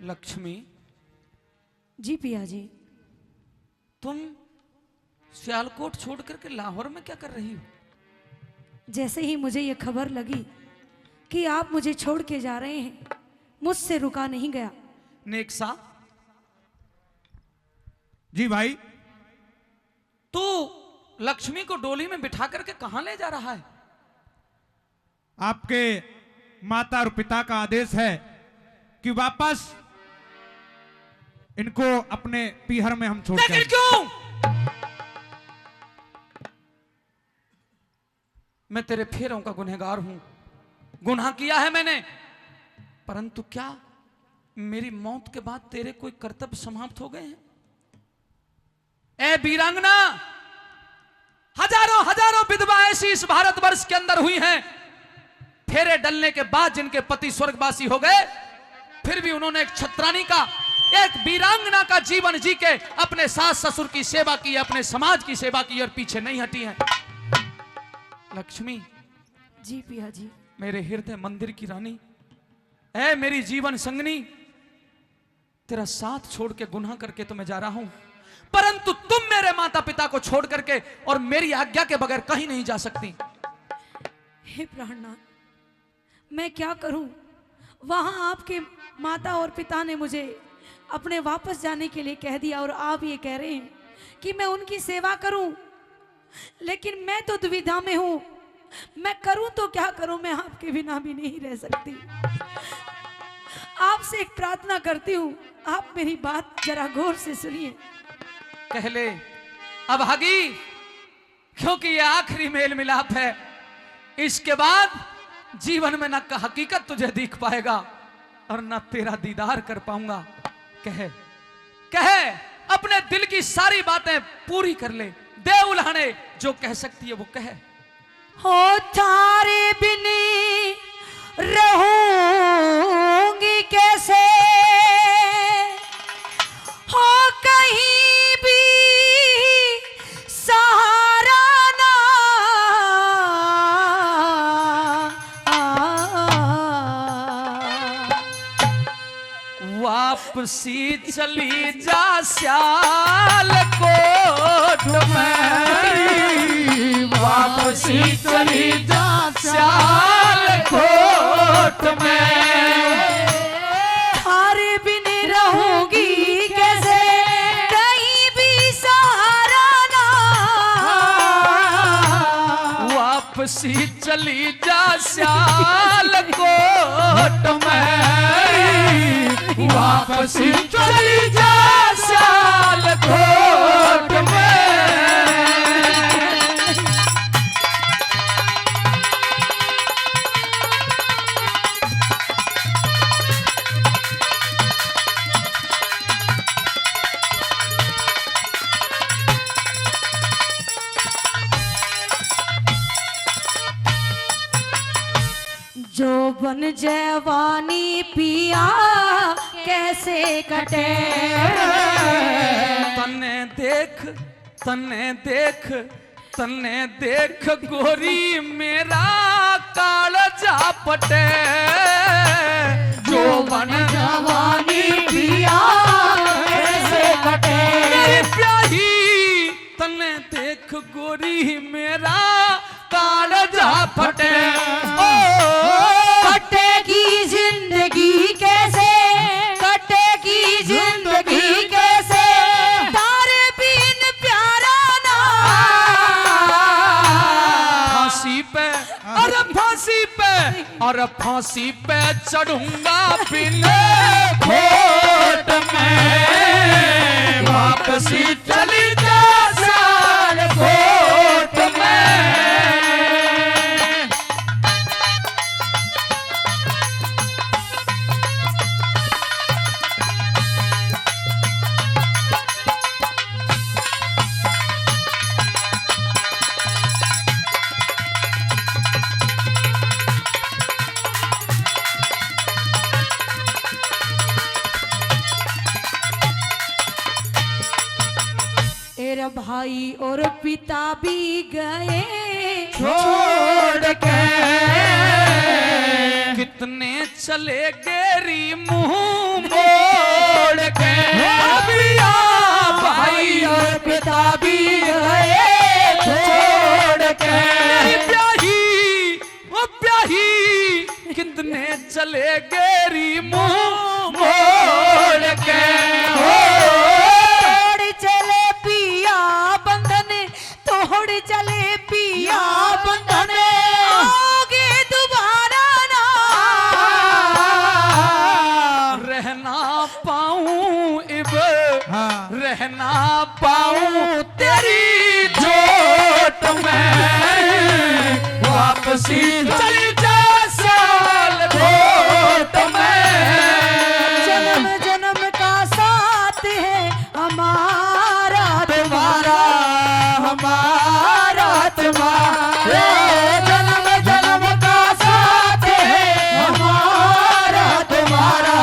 लक्ष्मी, जी पिया जी। तुम सियालकोट छोड़ करके लाहौर में क्या कर रही हो? जैसे ही मुझे ये खबर लगी कि आप मुझे छोड़ के जा रहे हैं, मुझसे रुका नहीं गया। नेक्सा, जी भाई। तू लक्ष्मी को डोली में बिठा करके कहां ले जा रहा है? आपके माता और पिता का आदेश है कि वापस इनको अपने पीहर में हम छोड़ लेकिन जाएं। क्यों? मैं तेरे फेरों का गुनहगार हूं, गुनाह किया है मैंने, परंतु क्या मेरी मौत के बाद तेरे कोई कर्तव्य समाप्त हो गए हैं? ए वीरांगना, हजारों हजारों विधवा ऐसी इस भारतवर्ष के अंदर हुई हैं, फेरे डलने के बाद जिनके पति स्वर्गवासी हो गए, फिर भी उन्होंने एक छत्रानी का, एक वीरांगना का जीवन जी के अपने सास ससुर की सेवा की, अपने समाज की सेवा की और पीछे नहीं हटी हैं। लक्ष्मी, जी पिया जी। मेरे हृदय मंदिर की रानी, ऐ मेरी जीवन संगनी, तेरा साथ छोड़ के गुनाह करके तो मैं जा रहा हूं, परंतु तुम मेरे माता पिता को छोड़ करके और मेरी आज्ञा के बगैर कहीं नहीं जा सकती। हे प्राणनाथ, मैं क्या करूं? वहां आपके माता और पिता ने मुझे अपने वापस जाने के लिए कह दिया और आप ये कह रहे हैं कि मैं उनकी सेवा करूं, लेकिन मैं तो दुविधा में हूं। मैं करूं तो क्या करूं? मैं आपके बिना भी नहीं रह सकती। आपसे एक प्रार्थना करती हूं, आप मेरी बात जरा गौर से सुनिए। कह ले अब हगी, क्योंकि ये आखिरी मेल मिलाप है। इसके बाद जीवन में न हकीकत तुझे दिख पाएगा और न तेरा दीदार कर पाऊंगा। कह कह, अपने दिल की सारी बातें पूरी कर ले, दे उल्हाने, जो कह सकती है वो कह। हो थारे बिन रहूंगी कैसे, हो कहीं भी सहारा ना, वापसी चली जा सियालकोट में, वापसी चली जा सियालकोट में, थारे बिन रहूंगी कैसे, कहीं भी सहारा ना, वापसी चली जा सियालकोट में, वापसी चली जा सियालकोट में। जो बन जवानी पिया कैसे कटे, तन्ने देख, तन्ने देख, तन्ने देख गोरी मेरा कालजा पटे, जो बन जवानी पिया कैसे कटे, मेरी प्यारी, तन्ने देख गोरी मेरा कालजा फटे। ओ कटेगी जिंदगी कैसे, कटेगी जिंदगी कैसे, तारे बिन प्यारा ना, फांसी पे, अरे फांसी पे, और फांसी पे चढ़ूंगा बिना खोट में, वापसी चली जा सियालकोट में। तेरा भाई और पिता भी गए छोड़ के, कितने चले गेरी मुंह चले गेरी मुंह मोड़ के तोड़ चले पिया बंधन तोड़ चले पिया बंधन आगे दोबारा ना रहना पाऊं इब हाँ। रहना पाऊं तेरी जोट में वापसी चली जा साल गोट में जन्म जन्म का साथ है हमारा तुम्हारा हमारा तुम्हारा जन्म जन्म का साथ है हमारा तुम्हारा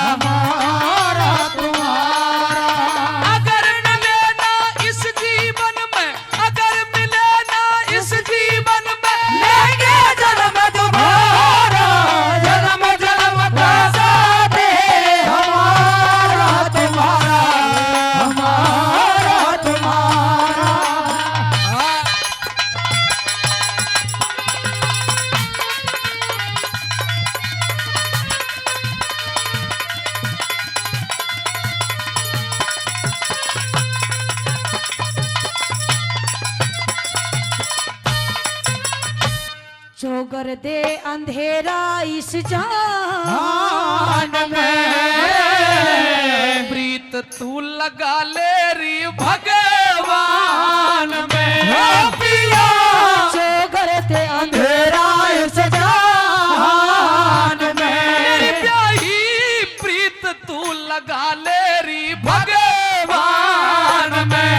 हमारा तुम्हारा अगर मिले ना इस जीवन में अगर मिले ना इस जीवन में लेंगे जन्म तुम्हारा जन्म जन्म का साथ है हमारा तुम्हारा हमारा तुम्हारा चौगर दे अंधेरा इस जान में प्रीत तू लगा ले री भगवान में पिया चौगर दे अंधेरा इस जान मेरी में प्यारी प्रीत तू लगा ले री भगवान में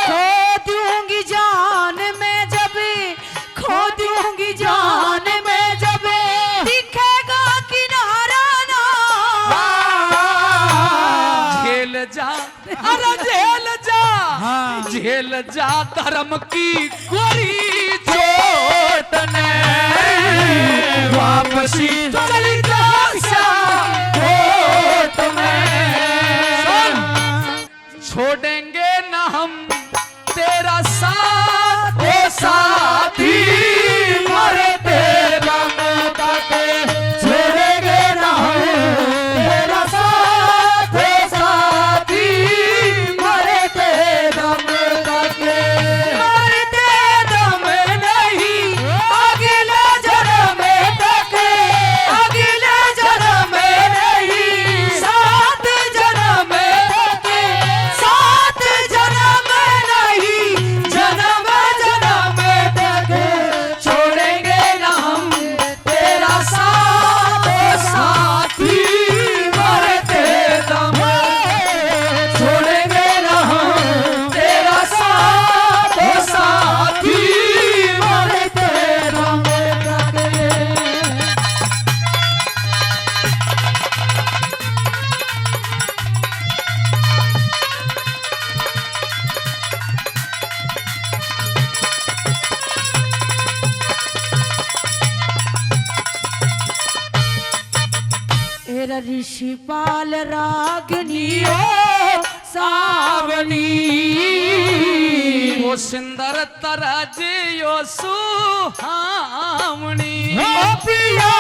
खो दूंगी जान में जब खो दूंगी जान में जब दिखेगा किनारा ना झेल जा अरे झेल जा हाँ। झेल जा धर्म की गोरी चोट ने वापसी चली जा कोट में छोड़ेंगे न हम तेरा साथ ओ साथी मरते दम तक छोड़ेंगे न हम तेरा साथ ओ साथी मरते दम तक मरते दम नहीं अगले जन्म तक अगले जन्म नहीं सात जन्म तक सात जन्म नहीं जन्म जन्म तक छोड़ेंगे न हम तेरा साथ ओ साथी मरते दम छोड़ेंगे न हम तेरा साथ ओ साथी मरते दम तक तेरा ऋषिपाल रागनियो सावनी वो सुंदर तरजियो सुहावनी पिया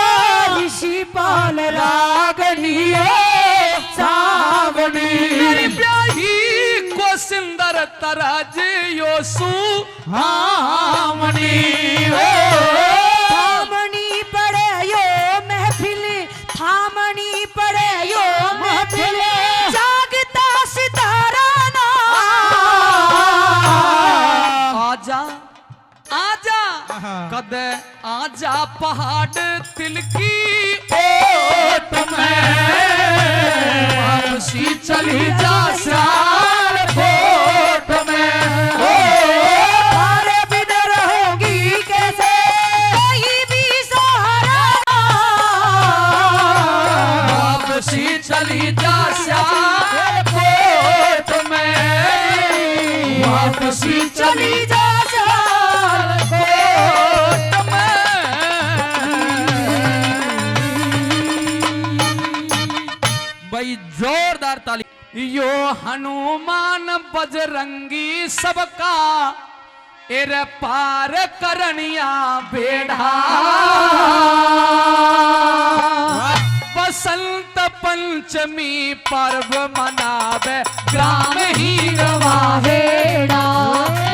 ऋषिपाल रागनियो सावनी मेरी प्यारी को सुंदर तरजियो सुहावनी थामनी पड़े यो महफिल थामनी पड़े यो महफिल जागता सितारा ना आजा आजा हाँ। कद आजा पहाड़ तिल की ओट में वापसी चली जा साल कोट में तारे बिन रहोगी कैसे कोई भी सहारा वापसी चली जा साल कोट में वापसी चली जा साल कोट में भाई जोरदार ताली यो हनुमान बजरंगी सबका एरे पार करनिया बेढ़ा बसंत पंचमी पर्व मनावे ग्राम ही गवाहेड़ा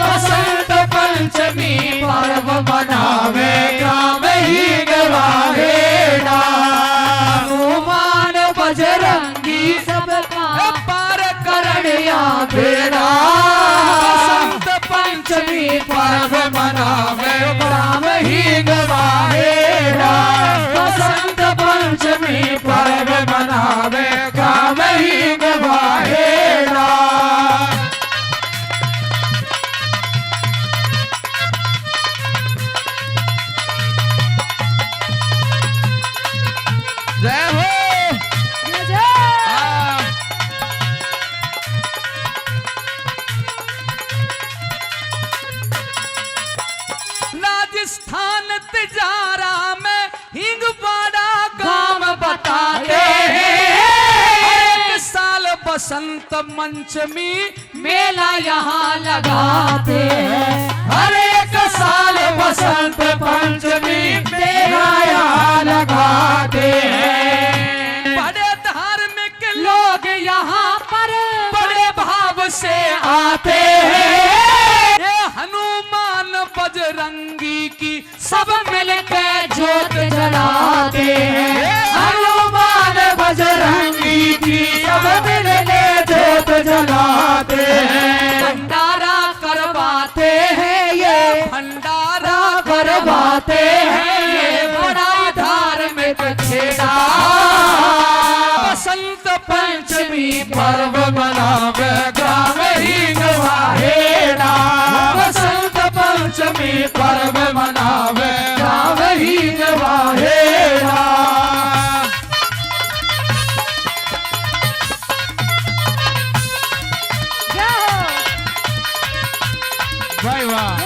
बसंत पंचमी पर्व मनावे ग्राम ही गवाहेड़ा हनुमान बजरंगी सबका पार करनिया बेड़ा बसंत पंचमी पर्व मनावे ग्राम ही गवाहेड़ा बसंत पंचमी पर्व मनावे ग्राम ही गवाहेड़ा जय हो राजस्थान तिजारा में हिंगवाड़ा गांव बताते हैं एक साल बसंत पंचमी मेला यहाँ लगाते हैं हर एक साल बसंत पंचमी मेला यहाँ लगाते हैं बड़े धार्मिक लोग यहाँ पर बड़े भाव से आते हैं ये हनुमान बजरंगी की सब मिलकर जोत जलाते हैं हनुमान बजरंगी की सब मिलकर जोत जलाते हैं भंडारा करवाते हैं ये भंडारा करवाते हैं ये बड़ा धार्मिक खेड़ा बसंत पंचमी पर्व मनावे ग्राम ही गवाहेड़ा बसंत पंचमी पर्व मनावे ग्राम ही गवाहेड़ा वाह वाह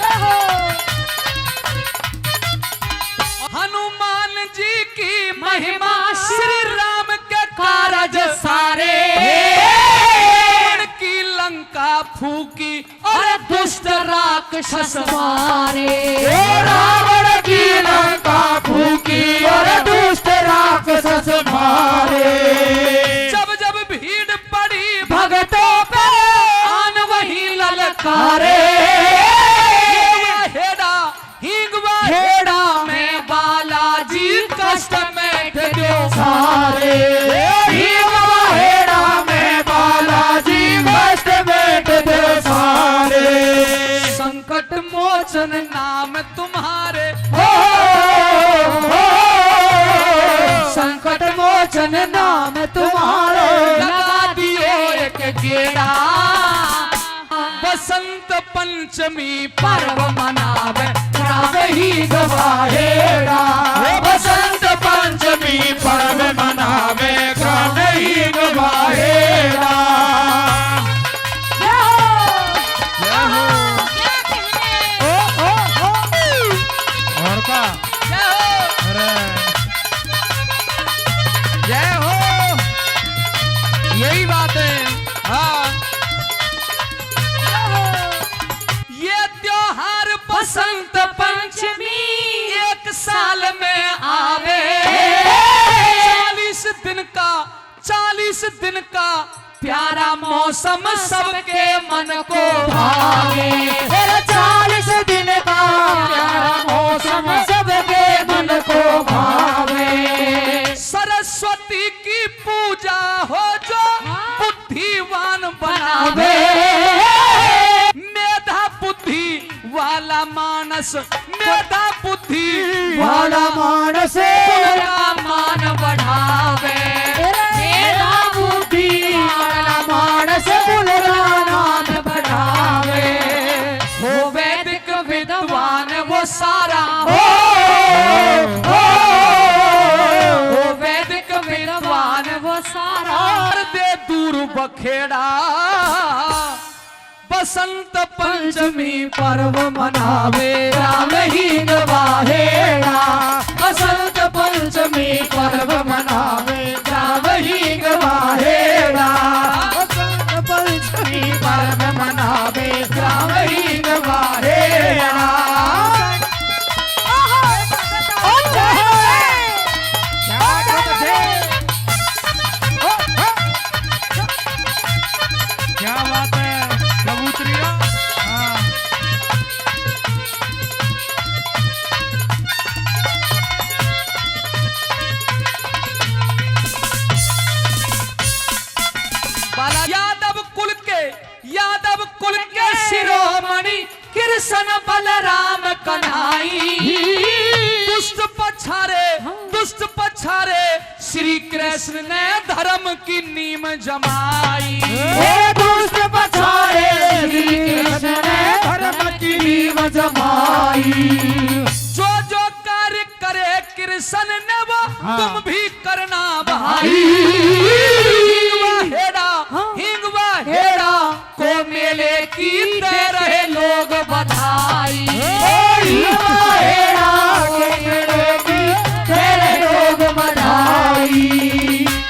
हनुमान जी की महिमा श्री राम के कारज सारे की लंका फूकी और दुष्ट राक्षस मारे रावण की लंका फूकी और दुष्ट राक्षस मारे जब जब भीड़ पड़ी भगतों पे आन वही ललकारे हेड़ा हिंगवा हेड़ा में बालाजी कष्ट में ढो सारे हेड़ा में बालाजी कष्ट में ढो सारे संकट मोचन नाम तुम्हारे संकट मोचन नाम तुम्हारे लगा दियो एक गेड़ा बसंत पंचमी पर्व मनावे ग्राम ही गवाहेड़ा बसंत पंचमी पर्व मनावे ग्राम ही गवाहेड़ा और का अरे जय हो यही बात है हाँ ये त्योहार बसंत पंचमी एक साल में आवे 40 दिन का प्यारा मौसम सबके मन को भावे 40 दिन का प्यारा मौसम सबके मन को भावे सरस्वती की पूजा हो जो बुद्धिवान बनावे मेधा बुद्धि वाला मानस मेधा बुद्धि वाला मानस का मान बढ़ावे मेरा बुद्धि वाला मानस बुलरा नाम बढ़ावे हो वैदिक विद्वान वो सारा हो वैदिक विद्वान वो सारा दे दूर बखेड़ा बसंत पंचमी पर्व मनावे राम ही गवाहेड़ा बसंत पंचमी पर्व मनावे राम ही गवाहेड़ा बसंत पंचमी पर्व मनावे राम ही गवाहेड़ा शिरोमणि कृष्ण बलराम कन्हाई। दुष्ट पछारे श्री कृष्ण ने धर्म की नीम जमाई। दुष्ट पछारे श्री कृष्ण ने धर्म की नीम जमाई। जो कार्य करे कृष्ण ने वो तुम भी करना भाई। हिंगवा हेड़ा को मेले की दे रहे लोग बधाई।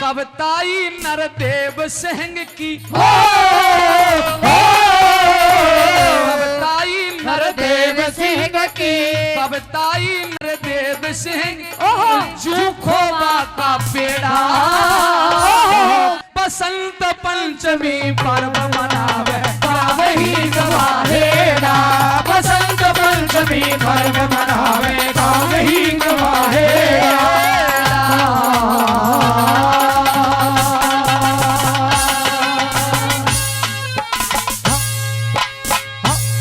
कविताई नरदेव सिंह की कविताई नरदेव सिंह की कविताई नरदेव सिंह जूखोबा का पेड़ा। बसंत पंचमी पर्व मनावे गावही गवाहेड़ा। बसंत पंचमी पर्व मनावे गावही गवाहेड़ा।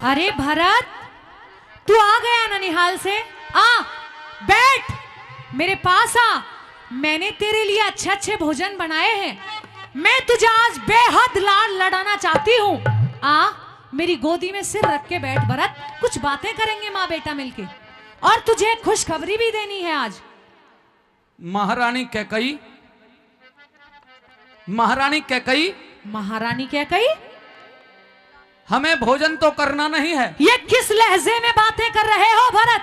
अरे भरत, तू आ गया ननिहाल से? आ बैठ, मेरे पास आ। मैंने तेरे लिए अच्छे अच्छे भोजन बनाए हैं। मैं तुझे आज बेहद लाड लड़ाना चाहती हूँ। आ मेरी गोदी में सिर रख के बैठ भरत, कुछ बातें करेंगे माँ बेटा मिलके। और तुझे खुशखबरी भी देनी है आज। महारानी कैकई महारानी कैकई महारानी क्या कही? हमें भोजन तो करना नहीं है। ये किस लहजे में बातें कर रहे हो भरत?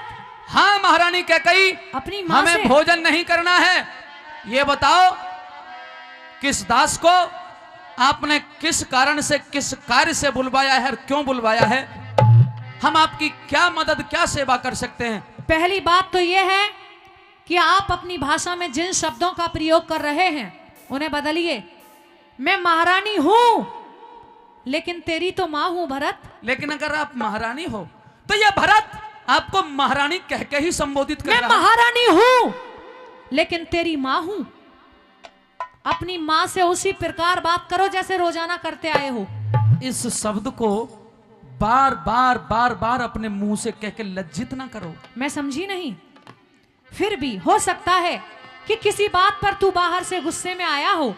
हाँ महारानी कैकई, अपनी माँ हमें से भोजन नहीं करना है। ये बताओ किस दास को आपने किस कारण से किस कार्य से बुलवाया है और क्यों बुलवाया है? हम आपकी क्या मदद क्या सेवा कर सकते हैं? पहली बात तो यह है कि आप अपनी भाषा में जिन शब्दों का प्रयोग कर रहे हैं उन्हें बदलिए। मैं महारानी हूं लेकिन तेरी तो मां हूं भरत। लेकिन अगर आप महारानी हो तो यह भरत आपको महारानी कह के ही संबोधित कर मैं रहा है। महारानी हूं लेकिन तेरी मां हूं। अपनी मां से उसी प्रकार बात करो जैसे रोजाना करते आए हो। इस शब्द को बार बार अपने मुंह से कह के लज्जित ना करो। मैं समझी नहीं। फिर भी हो सकता है कि किसी बात पर तू बाहर से गुस्से में आया हो,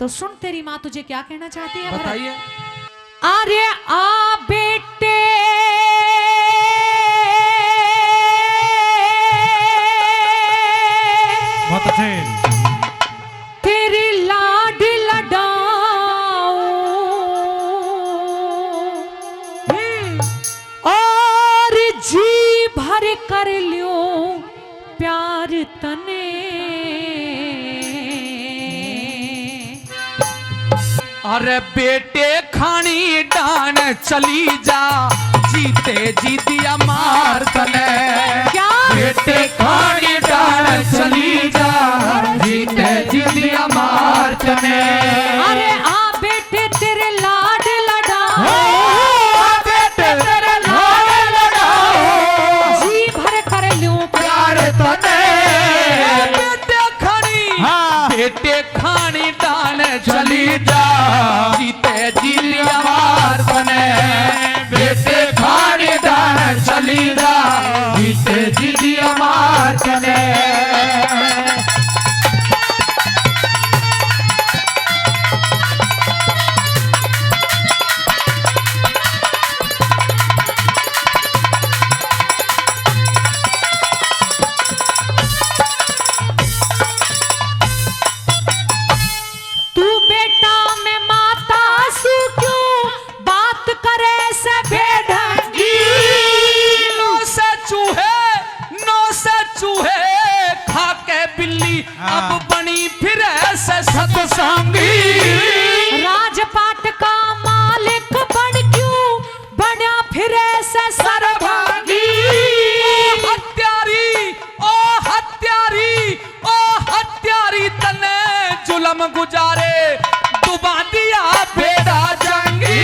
तो सुन तेरी मां तुझे क्या कहना चाहती है भरत। बताइए। अरे आ बेटे बहुत अच्छे। तेरी लाड लडाऊं और जी भर कर लियो प्यार तने। अरे बेटे खानी डान चली जा, जीते जीतिया मार तने। क्या? बेटे खानी डान चली जा, जीते जीतिया मार तने। अरे आ बेटे तेरे लाड लडाऊं, बेटे तेरे लाड लडाऊं, जी भर कर लूं प्यार तने। बेटे खानी डान चली जा, जीते जीतिया मार तने। बेटे खानी डान चली जा, जीते जीतिया मार तने। तू बेटा मैं माता सू क्यों बात करे से बेढंगी। नौ से चूहे खा के बिल्ली अब बनी फिर ऐसे सतसंगी। राजपाट का मालिक बन क्यों बना फिर ऐसे सरभागी। हत्यारी तने जुलम गुजारे डुबा दिया बेड़ा जंगी।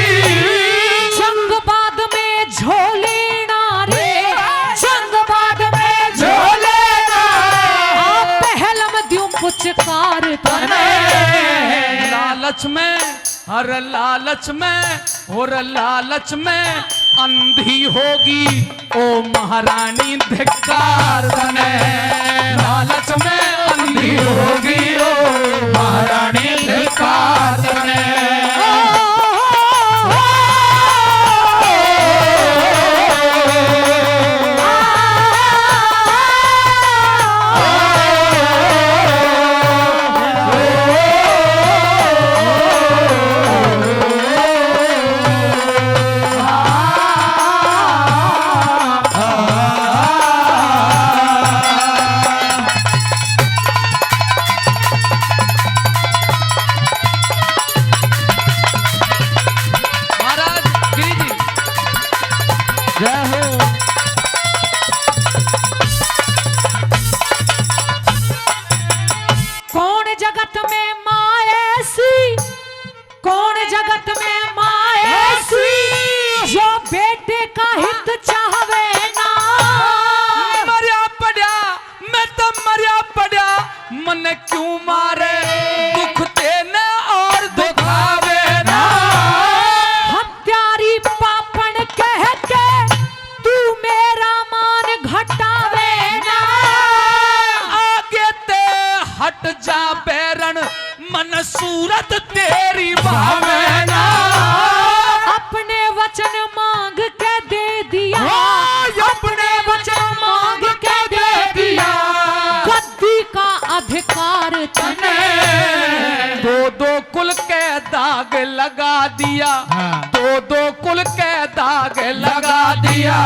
जंगबाद में झोले नारे, जंगबाद में झोले नारे, आप पहलम द्यों पुचकार तने। लालच में हर लालच में अंधी होगी ओ महारानी धिक्कार तने। लालच में अंधी होगी ओ महारानी धिक्कार तने। जगत में माँ ऐसी जो बेटे का हित चाहवे ना। मरिया पड़ा मैं तो मरिया पड़ा मन क्यों मारे दुख देने और दुखावे ना। हत्यारी पापन कह के तू मेरा मान घटावे ना। आगे ते हट जा बैरन मन सूरत तेरी भावे ना। अपने वचन मांग के दे दिया, अपने वचन मांग के दे दिया। गद्दी का अधिकार तने दो दो कुल के दाग लगा दिया। दो दो कुल के दाग लगा दिया।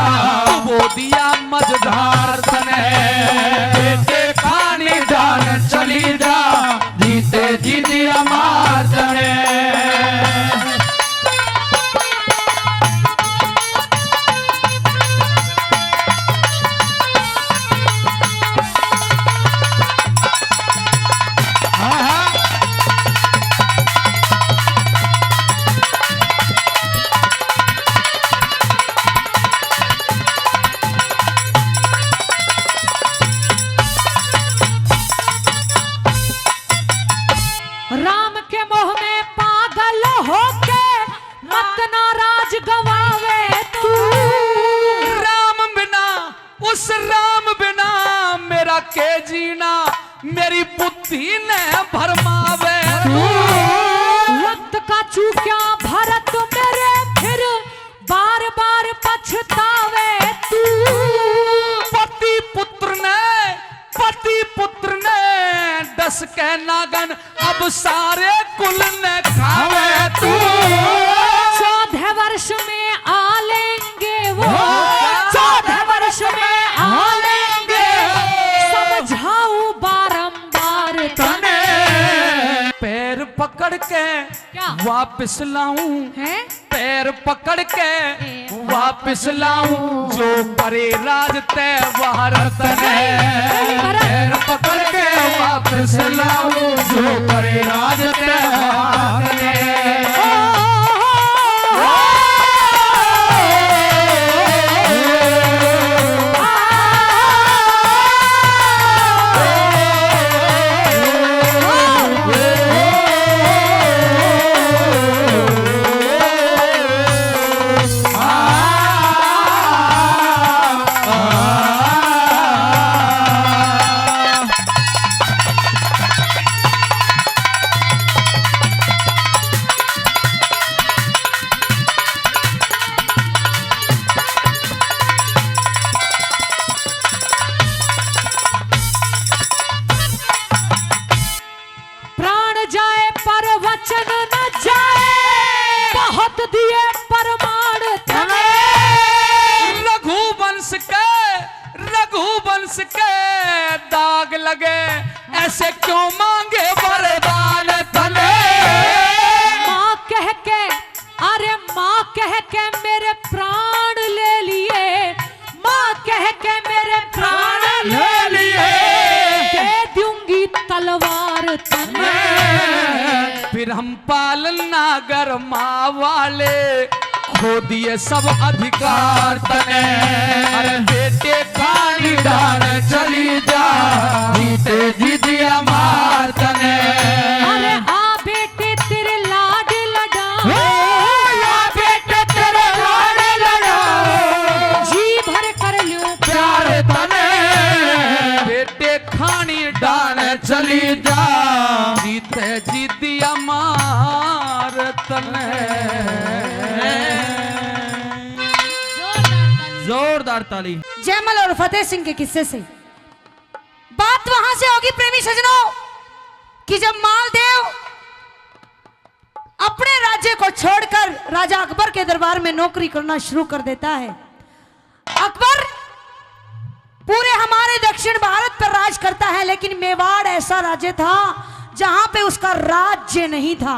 वो दिया मझधार तने बेटे खानी जान चली जा जीते जीती अमार तने। राम के मोह में पागल होके मत नाराज गवावे तू। राम बिना उस राम बिना मेरा के जीना मेरी बुद्धि ने भरमावे तू। वक्त का चूक्या भरत मेरे फिर बार बार पछतावे तू। पति पुत्र ने दस के नागन अब सारे कुल ने खावे तू। 14 वर्ष में आ लेंगे वो, 14 वर्ष में आ लेंगे। समझाऊं बारंबार तने पैर पकड़ के क्या वापस लाऊं है? पैर पकड़ के वापस लाऊं जो करे राज तय भारत ने। पैर पकड़ के वापस लाऊं जो करे राज तय भारत ने। प्राण जाए पर वचन न जाए, बहुत दिए प्रमाण तने। रघुवंश के दाग लगे ऐसे क्यों मांगे वरदान तने। माँ कह के, अरे माँ कह के मेरे प्राण ले लिए। माँ कह के मेरे प्राण ले लिए। दे दूंगी तलवार तने। फिर हम पालन नागर माँ वाले खो दिए सब अधिकार तने। अरे बेटे खानी डाल चली जा जीते जीती अमार तने। अरे आ बेटे तेरे लाड लडा जी दिया मार तने। जोरदार ताली। जयमल और फतेह सिंह के किस्से से बात वहां से होगी प्रेमी सजनों कि जब मालदेव अपने राज्य को छोड़कर राजा अकबर के दरबार में नौकरी करना शुरू कर देता है। अकबर पूरे हमारे दक्षिण भारत पर राज करता है, लेकिन मेवाड़ ऐसा राज्य था जहां पे उसका राज्य नहीं था।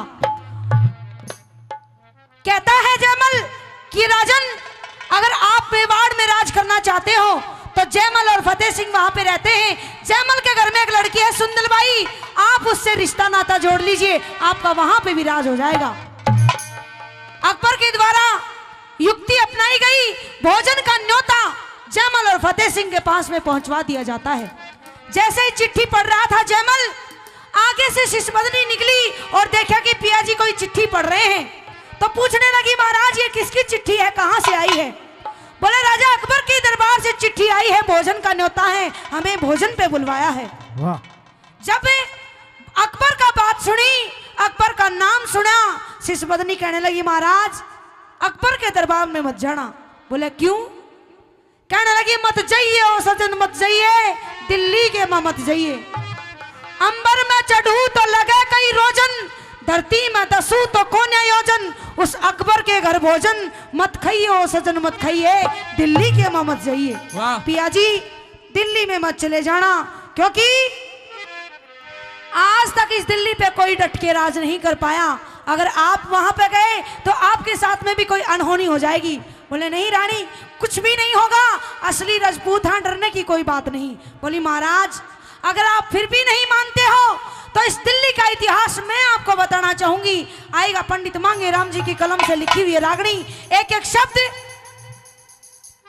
कहता है जयमल कि राजन, अगर आप मेवाड़ में राज करना चाहते हो तो जयमल और फतेह सिंह वहां पे रहते हैं। जयमल के घर में एक लड़की है सुंदरबाई, आप उससे रिश्ता नाता जोड़ लीजिए, आपका वहां पे भी राज हो जाएगा। अकबर के द्वारा युक्ति अपनाई गई, भोजन का न्योता जयमल और फतेह सिंह के पास में पहुंचवा दिया जाता है। जैसे ही चिट्ठी पढ़ रहा था जयमल, आगे से शिशुमदनी निकली और देखा कि पिया जी कोई चिट्ठी पढ़ रहे हैं, तो पूछने लगी महाराज ये किसकी चिट्ठी है, कहां से आई है? बोले राजा अकबर के दरबार से चिट्ठी आई है, भोजन का न्योता है, हमें भोजन पे बुलवाया है। वाह। जब अकबर का बात सुनी, अकबर का नाम सुना, शिशुमदनी कहने लगी महाराज अकबर के दरबार में मत जाना। बोले क्यों? कहने लगी मत जाइए ओ सजन मत जाइए, दिल्ली के मां मत जाइए। अंबर में चढ़ू तो लगे कई रोजन, धरती में दसू तो कोने योजन, उस अकबर के घर भोजन मत खाइए ओ सजन मत खाइए, दिल्ली के मां मत जाइए। पिया जी दिल्ली में मत चले जाना, क्योंकि आज तक इस दिल्ली पे कोई डट के राज नहीं कर पाया। अगर आप वहां पे गए तो आपके साथ में भी कोई अनहोनी हो जाएगी। बोले नहीं रानी कुछ भी नहीं होगा, असली राजपूत हैं, डरने की कोई बात नहीं। बोली महाराज अगर आप फिर भी नहीं मानते हो तो इस दिल्ली का इतिहास मैं आपको बताना चाहूंगी। आएगा पंडित मांगेराम जी की कलम से लिखी हुई है रागनी, एक एक शब्द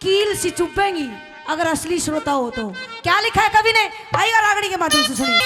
कील सी चुभेंगी अगर असली श्रोता हो तो। क्या लिखा है कवि ने, आएगा रागनी के माध्यम से सुनिए।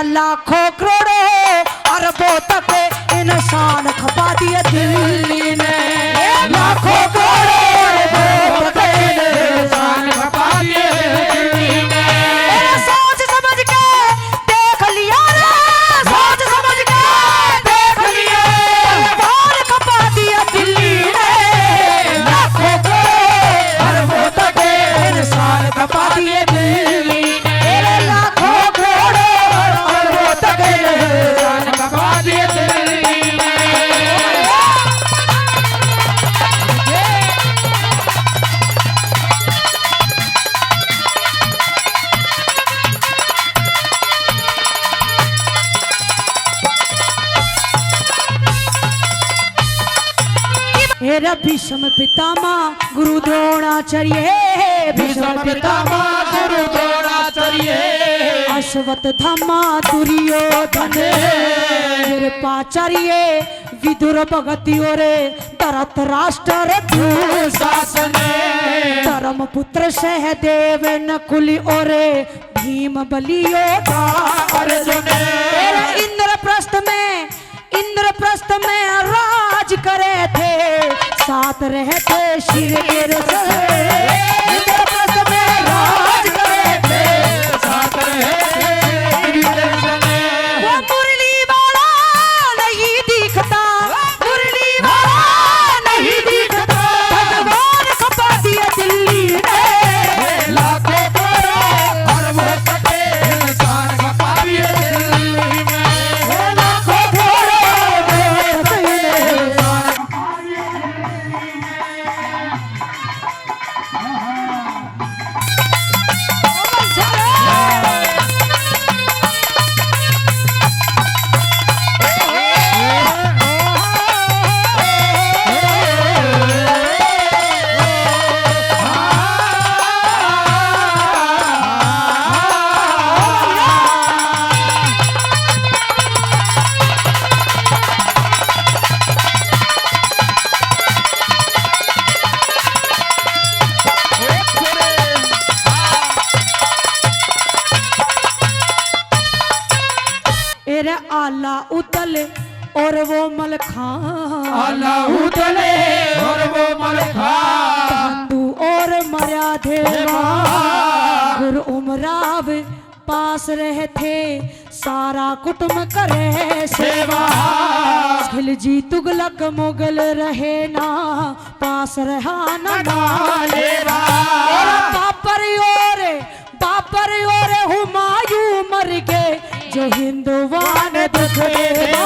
लाखों करोड़ों अरबों तक इंसान खपा दिए दिल्ली ने, लाखों करोड़ों अरबों तक इंसान खपा दिए दिल्ली ने। सोच समझ के देख लिया रे, सोच समझ के देख लिया, बाल खपा दिया दिल्ली ने, लाखों करोड़ों अरबों तक इंसान खपा दिए दिल्ली ने, लाखों हेरा भीष्म पितामह गुरु द्रोणाचार्य, भीष्म पितामह गुरु द्रोणाचार्य, अश्वत्थामा दुर्योधन, कृपाचार्य विदुर भगति ओरे, धृतराष्ट्र दुःशासन, धर्मपुत्र सहदेव नकुल ओरे, भीम बलि योद्धा अर्जुन। इंद्रप्रस्थ में राज करे थे, साथ रहते शिर के इंद्रप्रस्थ में राज करे थे, साथ रहते वो मुरली वाला नहीं दिखता, मुरली वाला नहीं दिखता, भगवान खपा दिया दिल्ली ने, लाखों करोड़ों अरबों तक इंसान खपा दिए दिल्ली में, लाखों करोड़ों इंसान खपा दिए दिल्ली में। बोले आला उतले और वो मलखान, आला उतले और वो मलखान, तू और मर्या देवा गुरु उमराव पास रहे थे सारा कुटुंब करे सेवा। खिलजी तुगलक मुगल रहे ना पास रहा ना लेवा। बापर और हुमायूं मर गए जो हिंदुवान दुख देवा।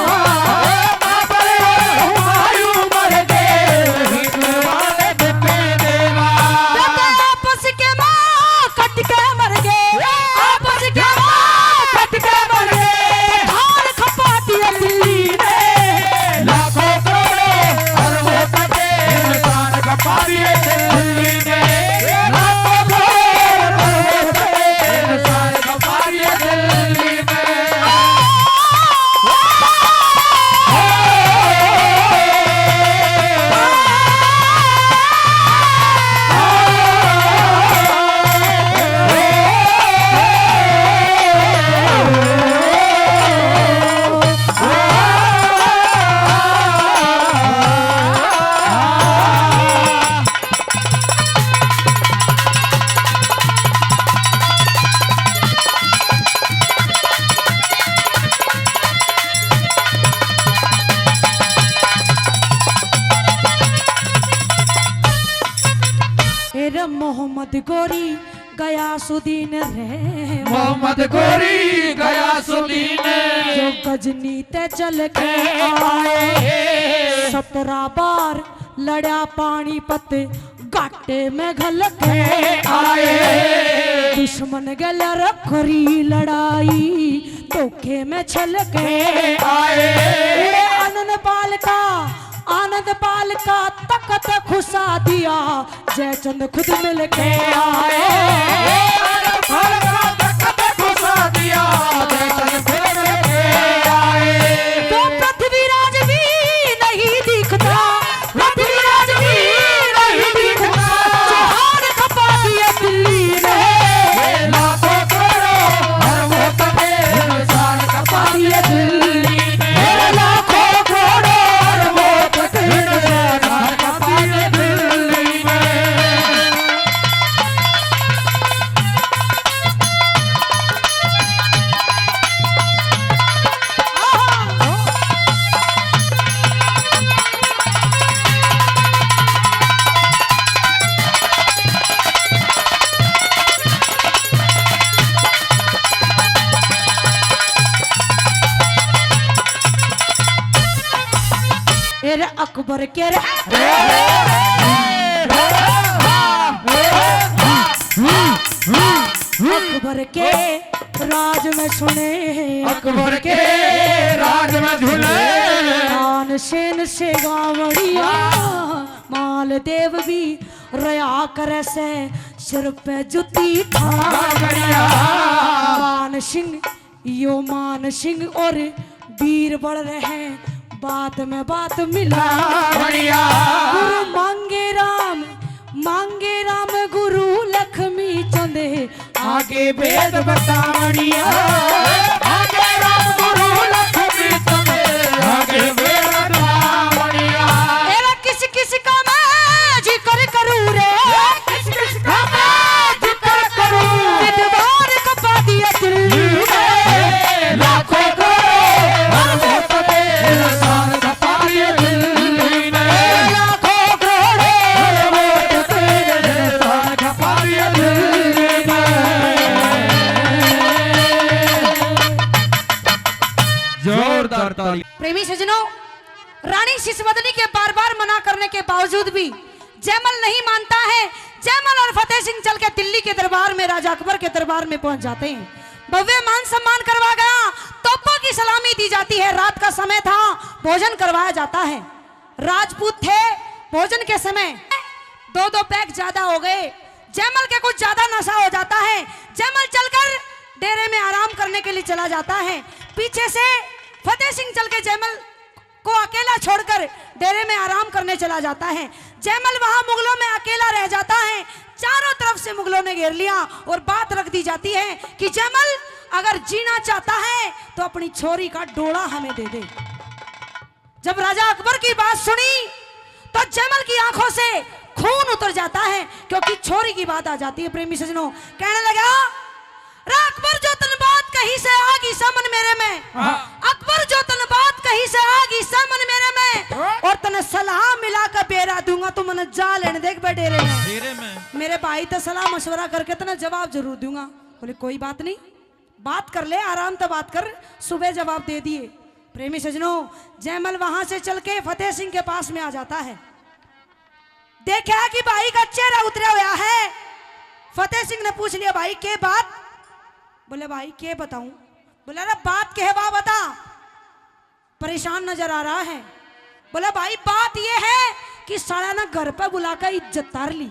बाबर और हुमायूं मर गए हिंदुवान दुख देवा। आपस के माँ कट के मर गए, आपस के माँ कट के मर गए। धार खपा दिया दिल्ली ने, लाखों करोड़ों अरबों टके इंसान खपा दिए दिल्ली ने। लाखों करोड़ों अरबों टके इंसान खपा दिए दिल्ली में। मोहम्मद गोरी गयासुद्दीन रे, मोहम्मद गोरी गयासुद्दीन जो गजनी ते चल के आए। 17 बार लड़ा पानीपत घाटे में घल के आए। दुश्मन गल रखरी लड़ाई धोखे में छल के आए। आनंद पाल का तख्त खुसा दिया जयचंद खुद मिल के आए। आनंद पाल का तख्त खुसा दिया जयचंद खुद मिल के आए। तो पृथ्वीराज भी नहीं दिखता, पृथ्वीराज भी नहीं दिखता। जोहार खपा दिया दिल्ली ने, लाखों करोड़ों अरबों टके इंसान खपा दिए दिल्ली ने। लाखों करोड़ों अरबों टके इंसान खपा दिए दिल्ली में। रे अकबर के रे अकबर के राज में सुने, अकबर के राज में झूले तानसेन से गावड़िया मालदेव भी रया करे से सिर पे जुती बढ़िया। मान सिंह और वीर बढ़ रहे बात में बात मिला बढ़िया। गुरु मांगे राम गुरु लक्ष्मी चंदे आगे वेद बतावड़िया। आगे राम गुरु लक्ष्मी चंदे आगे वेद बतावड़िया। एरा किस का मैं जिक्र करूं रे, किस का मैं जिक्र करूं। विद्वान कपा दिया दिल्ली में। लाखों करोड़ों अरबों टके इंसान खपा दिए दिल्ली में। लाखों करोड़ों अरबों टके इंसान खपा दिए दिल्ली में। जोरदार ताली। प्रेमी सजनों, रानी शिशुवदनी के बार बार मना करने के बावजूद भी जयमल नहीं मानता है। जयमल और फतेह सिंह चल के दिल्ली के दरबार में राजा अकबर के दरबार में पहुंच जाते हैं। भव्य मान सम्मान करवा गया, तोपों की सलामी दी जाती है। रात का समय था, भोजन करवाया जाता है। राजपूत थे, भोजन के समय 2-2 पैक ज्यादा हो गए। जयमल के कुछ ज्यादा नशा हो जाता है। जयमल चलकर डेरे में आराम करने के लिए चला जाता है। पीछे से फतेह सिंह चल के जयमल को अकेला छोड़कर डेरे में आराम करने चला जाता है। जयमल वहां मुगलों में अकेला रह जाता है। चारों तरफ से मुगलों ने घेर लिया और बात रख दी जाती है कि जयमल अगर जीना चाहता है तो अपनी छोरी का डोला हमें दे दे। जब राजा अकबर की बात सुनी तो जैमल की आंखों से खून उतर जाता है, क्योंकि छोरी की बात आ जाती है। प्रेमी सजनों, कहने लगा अकबर जो तन बात कहीं से आगी समन मेरे में, अकबर जो तन बात कहीं से आगी समन मेरे में, और तने सलाह मिला कर बेरा दूंगा, तो मन जा लेने देख बे डेरे में मेरे भाई तो सलाह मशवरा करके तना जवाब जरूर दूंगा। बोले कोई बात नहीं, बात कर ले, आराम से बात कर। सुबह जवाब दे दिए। प्रेमी सजनों, जयमल वहां से चल के फतेह सिंह के पास में आ जाता है। देखा कि भाई का चेहरा उतरा हुआ है। फतेह सिंह ने पूछ लिया भाई के बात? बोले भाई के बताऊं? बोले अरे बात के है बा बता, परेशान नजर आ रहा है। बोले भाई बात ये है कि साला ना घर पे बुलाकर इज्जत तार ली।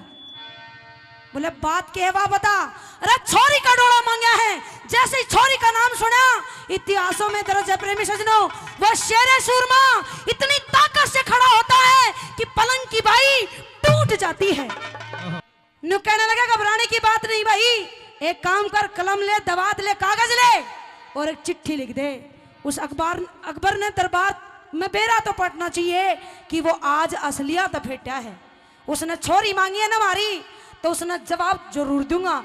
बोले बात के है बा बता। अरे छोरी का डोला मांगा है। जैसे ही छोरी का नाम सुना, इतिहासों में दर्ज है प्रेमी सजनों, वो शेरे सूरमा इतनी ताकत से खड़ा होता है कि पलंग की बाई टूट जाती है। नु कहने लगा घबराने की बात नहीं भाई, एक काम कर, कलम ले, दवात ले, कागज ले और एक चिट्ठी लिख दे। उस अकबर ने दरबार में बेरा तो पड़ना चाहिए कि वो आज असलियत फेटा है। उसने छोरी मांगी है ना हमारी, तो उसने जवाब जरूर दूंगा।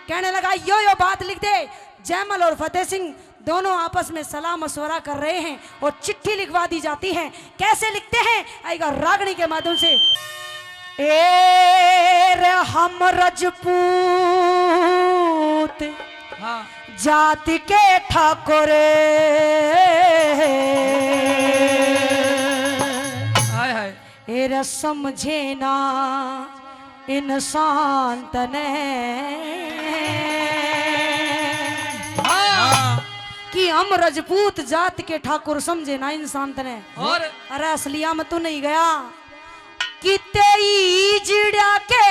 कहने लगा यो बात लिख दे। जयमल और फतेह सिंह दोनों आपस में सलाह मशवरा कर रहे हैं और चिट्ठी लिखवा दी जाती है। कैसे लिखते हैं आएगा रागनी के माध्यम से। रे हम रजपूत हाँ जाति के ठाकुर, हाय हाय रे समझे ना इंसान तने कि हम रजपूत जात के ठाकुर, समझे ना इंसान तने। और अरे असलिया में तो नहीं गया कि तेई जिड़ा के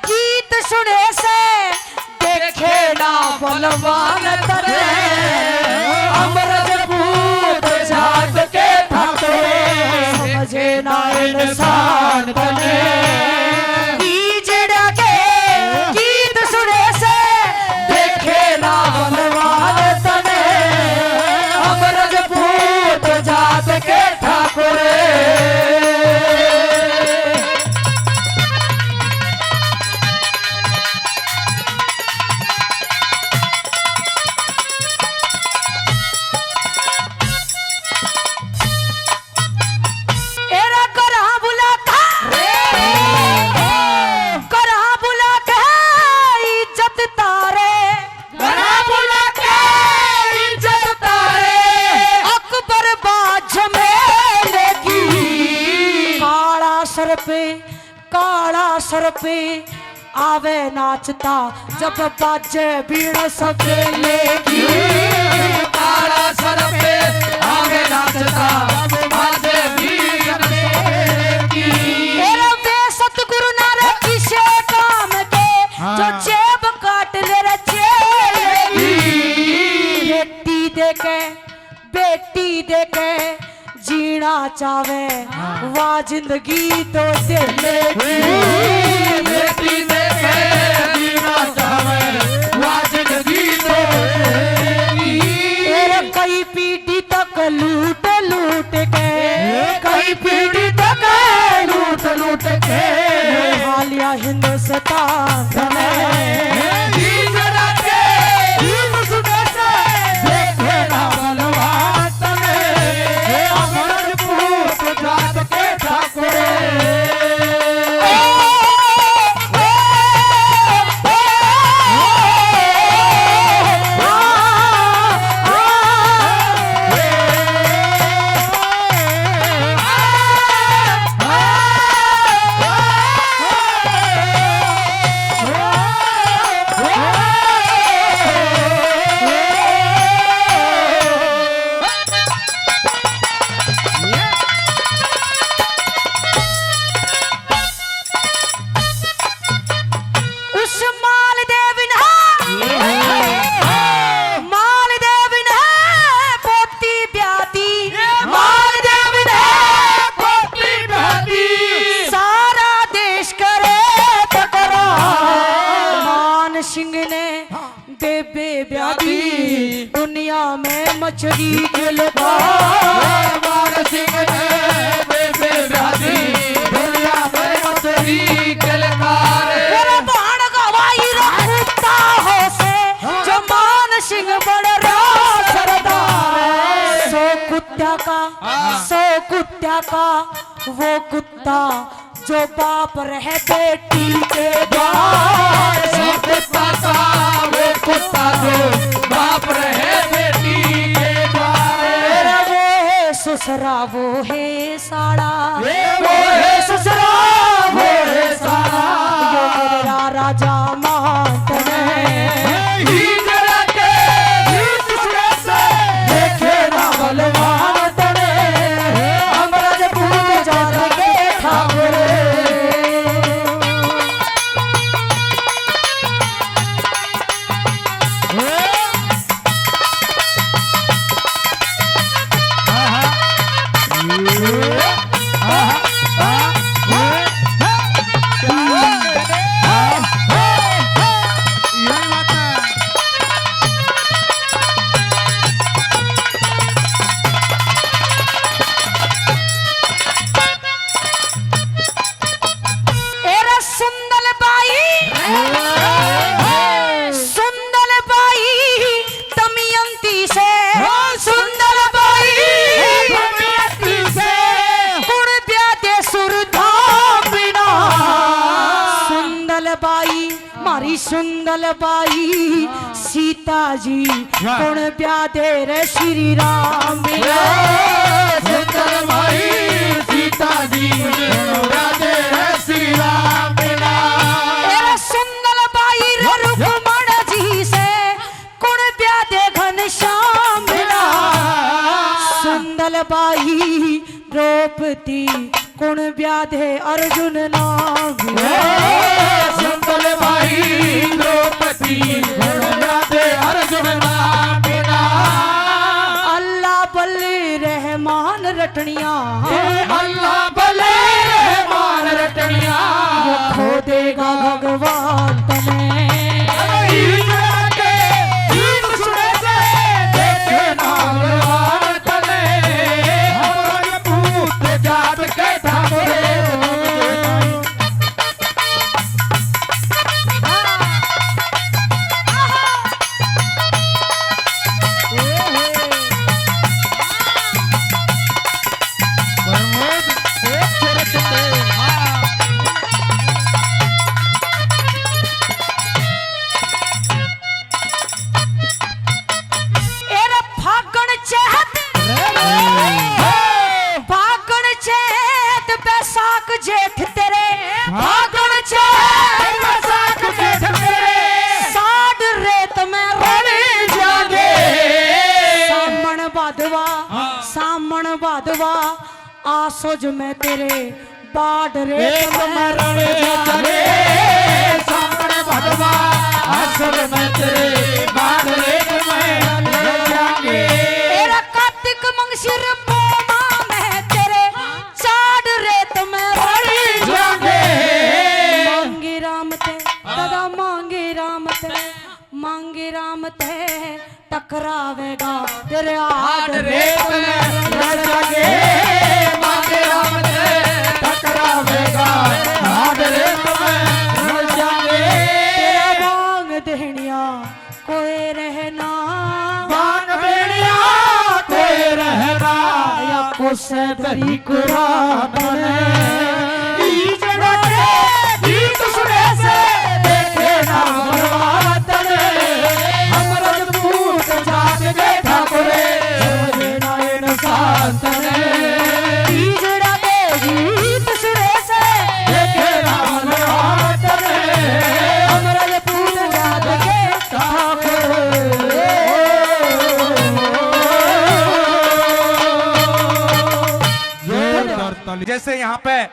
गीत सुने से देखे ना बलवान तने, हम रजपूत जात के ठाकुर, समझे ना इंसान तने। जिड़ा के गीत सुने से देखे ना बलवान तने, हम रजपूत जात के ठाकुर। काला सर पे आवे नाचता, जब बाजे बीण सकेले की। काला सर पे आवे नाचता, जब बाजे बीण सकेले की। तेरे वे सतगुरु नारे किसे काम के, जो जेब काट ले रे चेले की। बेटी दे के जीना चावे, वाह जिंदगी तो दिले की। बेटी दे के जीना चावे, वाह जिंदगी तो तेरे कई पीढ़ी तक लूट लूट के, कई पीढ़ी तक लूट लूट के हालिया हिंदुस्तान में। दुनिया में मछली के लकार मान सिंह ने बेबे राजी दुनिया में मछली के लकार मेरा बाण गवाई रखता हो से जो मान सिंह बड़ सरदार सो कुत्ता का वो कुत्ता जो बाप रहे बेटी के द्वार सो कुत्ता का वो कुत्ता जो बाप रहे बेटी के द्वार वो है ससुरा वो है साड़ा वो है ससुरा वो है सारा यो मेरा राजा महंत हीजरा के हीज सुरे से देखे ना बलवान तने अमरज पूत जात के ठाकुर यही बात है। एरे सुंदल बाई दमयंती से सुंदल बाई गुण ब्यादे सुरधाम बिना सुंदल बाई मारी सुंदल बाई सीता जी गुण ब्यादे रे श्री राम बिना सुंदर भाई सीता जी राधे श्री राम बिना एरे सुंदल बाई रे रुक्मण जी से गुण ब्यादे घनश्याम बिना सुंदल बाई द्रौपदी गुण ब्यादे अर्जुन नाम सुंदर भाई द्रौपदी राधे अर्जुन नाम बिना अल्लाह बल्ले रहमान रटनिया अल्लाह भले रहमान रटनिया खो देगा भगवान तने हीजरा के हीज सुरे से देखे ना बलवान तने हमारे पूत जात के ठाकुर एरे फागण चैत बैसाख जेठ तेरे फागण चैत बैसाख जेठ तेरे साढ़ रेत में रड़ी जागे सामण बादवा आसोज में तेरे बाढ़ रेत में रड़ी जागे सामने भगवा असल में तेरे बादरे में जागे तेरा कार्तिक मंगशिर पोमा में तेरे चाड़ रेत में रड़ी जागे मांगे राम ते दादा मांगे राम ते टकरावेगा तेरे आड़ रेत में लड़ जागे मांगे राम ते टकरावेगा बादरे में लड़ जागे तेरा बांग देहनिया कोई रहना बांग बेड़िया कोई रहना या कोसे दरी कुरान ईजड़ा के गीत सुने से देखे ना भगवान तने हमरा पूत जात के ठाकुरे नारायण शांत ने ईजड़ा के गीत सुने से देखे ना भगवान तने हमरा ये पूत जात के जोरदार ताली। जैसे यहाँ पे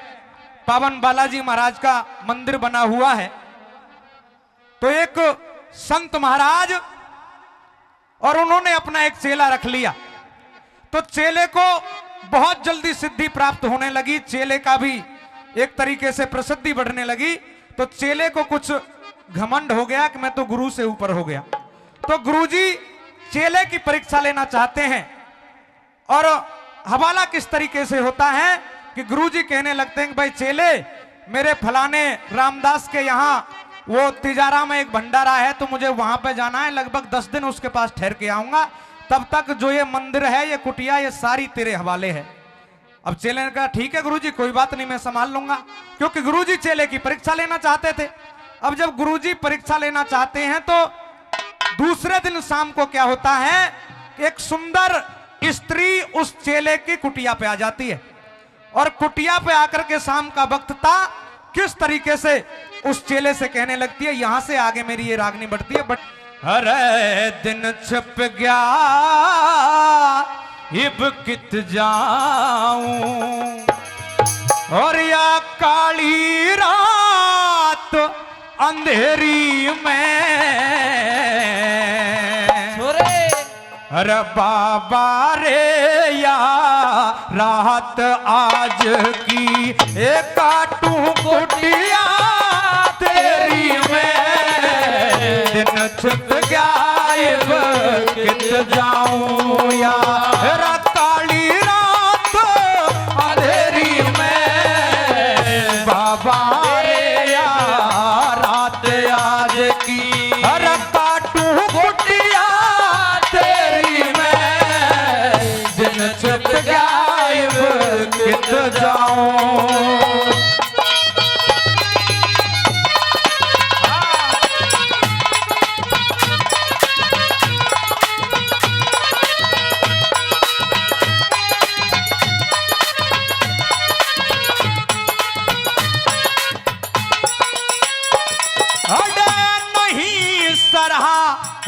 पावन बालाजी महाराज का मंदिर बना हुआ है, तो एक संत महाराज और उन्होंने अपना एक चेला रख लिया। तो चेले को बहुत जल्दी सिद्धि प्राप्त होने लगी, चेले का भी एक तरीके से प्रसिद्धि बढ़ने लगी। तो चेले को कुछ घमंड हो गया कि मैं तो गुरु से ऊपर हो गया। तो गुरुजी चेले की परीक्षा लेना चाहते हैं। और हवाला किस तरीके से होता है कि गुरुजी कहने लगते हैं कि भाई चेले, मेरे फलाने रामदास के यहाँ वो तिजारा में एक भंडारा है, तो मुझे वहां पे जाना है, लगभग 10 दिन उसके पास ठहर के आऊंगा, तब तक जो ये मंदिर है, ये कुटिया, ये सारी तेरे हवाले है। अब चेले ने कहा ठीक है गुरुजी, कोई बात नहीं, मैं संभाल लूंगा, क्योंकि गुरुजी चेले की परीक्षा लेना चाहते थे। अब जब गुरुजी परीक्षा लेना चाहते हैं तो दूसरे दिन शाम को क्या होता है, एक सुंदर स्त्री उस चेले की कुटिया पे आ जाती है, और कुटिया पे आकर के शाम का वक्त था, किस तरीके से उस चेले से कहने लगती है, यहां से आगे मेरी ये रागनी बढ़ती है, बट अरे दिन छिप गया इब कित जाऊं, और या काली रात अंधेरी में, अरे बाबा रे या रात आज की एक काटू कुटिया तेरी में, दिन छुप गया इब कित जाऊं, या काली रात अंधेरी में, बाबा रे या रात आज की अरे काटू कुटिया तेरी में, दिन छुप गया इब कित जाऊं।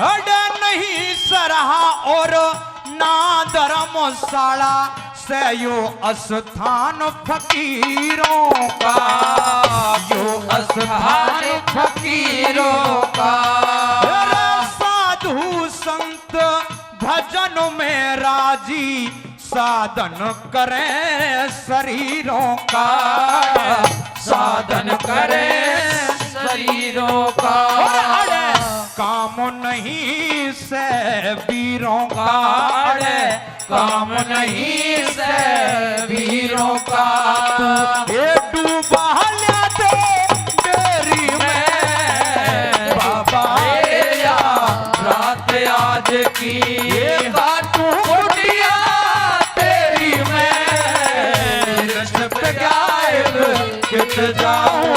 अडे नहीं सरहा और ना धर्मशाला से यो स्थान फकीरों का, यो स्थान फकीरों का, साधु संत भजन में राजी साधन करें शरीरों का, साधन करें शरीरों का, काम नहीं से वीरों का, काम नहीं से वीरों का, ये डूबा दे डेरी में, बाबा या रात आज की ये काटू कुटिया तेरी में, छुप गायब कित जाऊं,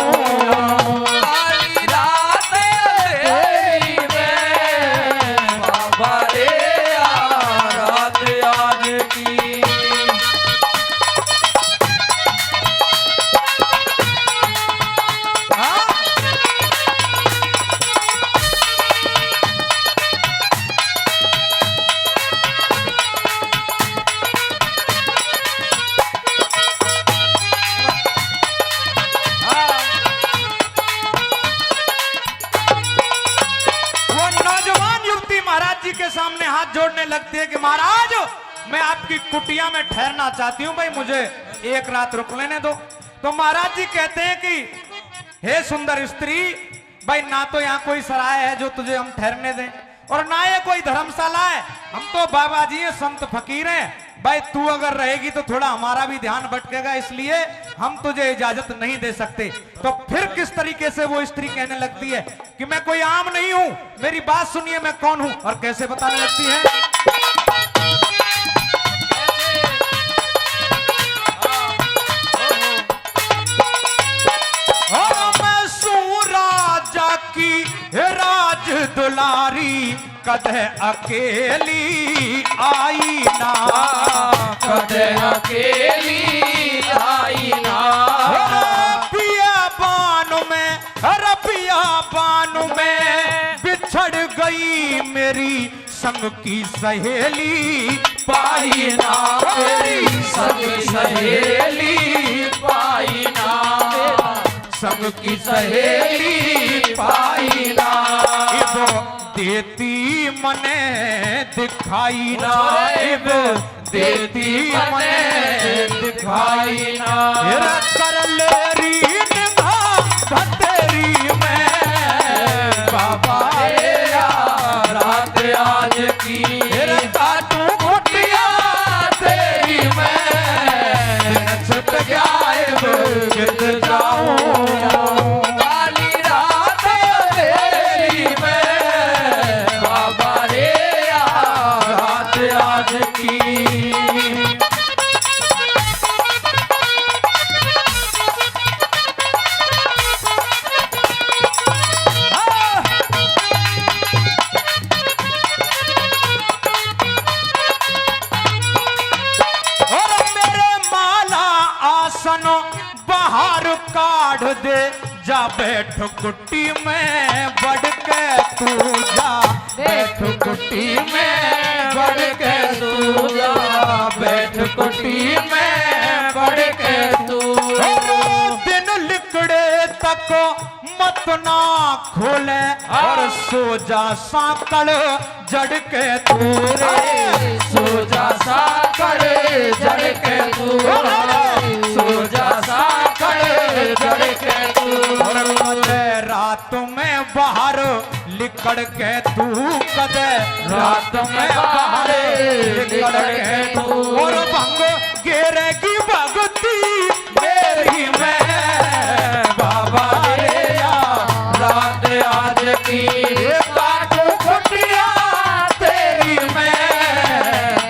के सामने हाथ जोड़ने लगती है कि महाराज मैं आपकी कुटिया में ठहरना चाहती हूं, भाई मुझे एक रात रुक लेने दो। तो महाराज जी कहते हैं कि हे सुंदर स्त्री, भाई ना तो यहाँ कोई सराय है जो तुझे हम ठहरने दें, और ना ये कोई धर्मशाला है, हम तो बाबा जी हैं, संत फकीर हैं, भाई तू अगर रहेगी तो थोड़ा हमारा भी ध्यान भटकेगा, इसलिए हम तुझे इजाजत नहीं दे सकते। तो फिर किस तरीके से वो स्त्री कहने लगती है कि मैं कोई आम नहीं हूं, मेरी बात सुनिए मैं कौन हूं, और कैसे बताने लगती है, और मैं सू राजा की राज दुलारी, कदे अकेली आई ना, कदे अकेली आई ना, पिया बान में, रबिया बान में बिछड़ गई मेरी संग की सहेली, पाई ना मेरी संग सहेली, पाई ना संग की सहेली, पाई ना, देती मने दिखाई ना, देती मने दिखाई ना, कर लेरी निगाह तेरी में, बाबा रात आज की दे जा बैठ कुट्टी में बढ़ के तू जा बैठ कुट्टी में बढ़ के तू जा बैठ कुट्टी में बढ़ के तू दिन लिकड़े तक मत ना खोले और सो जा साकड़ जड़ के तू रे सो जा साकड़ जड़ के तू सो जा साकड़ जड़ के तू रात में बाहर लिकड़ के तू कदे रात में बाहर लिकड़ के तू और भंग गिरेगी भगती मेरी में बाबा रे रात आज की काटू कुटिया तेरी में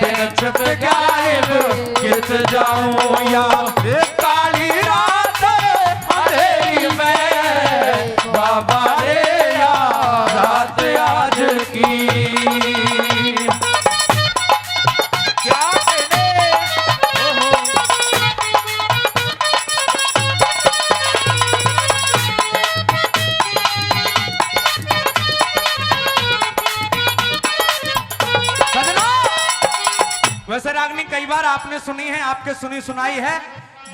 दिन छुप गायब कित जाऊं या काली रात अंधेरी में बाबा रे रात आज की क्या वैसे रागनी कई बार आपने सुनी है, आपके सुनी सुनाई है।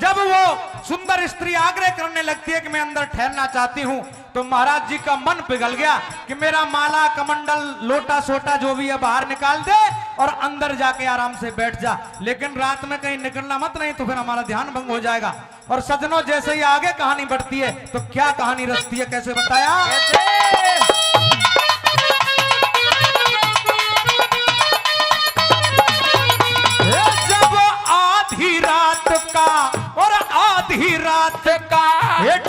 जब वो सुंदर स्त्री आग्रह करने लगती है कि मैं अंदर ठहरना चाहती हूँ, तो महाराज जी का मन पिघल गया कि मेरा माला कमंडल लोटा सोटा जो भी है बाहर निकाल दे और अंदर जाके आराम से बैठ जा, लेकिन रात में कहीं निकलना मत, नहीं तो फिर हमारा ध्यान भंग हो जाएगा। और सजनों जैसे ही आगे कहानी बढ़ती है तो क्या कहानी रचती है, कैसे बताया? जब आधी रात का और आधी रात का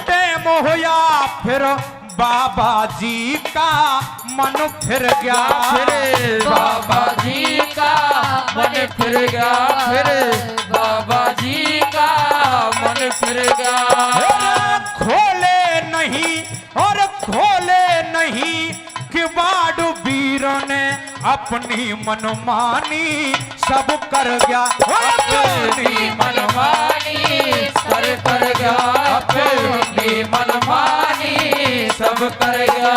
टाइम होया फिर बाबा जी का मन फिर गया, फिर बाबा जी का मन फिर गया, फिर बाबा जी का मन फिर गया। खोले नहीं और खोले नहीं कि बाडू वीरों ने अपनी मनमानी सब कर गया, अपनी मनमानी सब कर गया, अपनी मनमानी सब कर गया।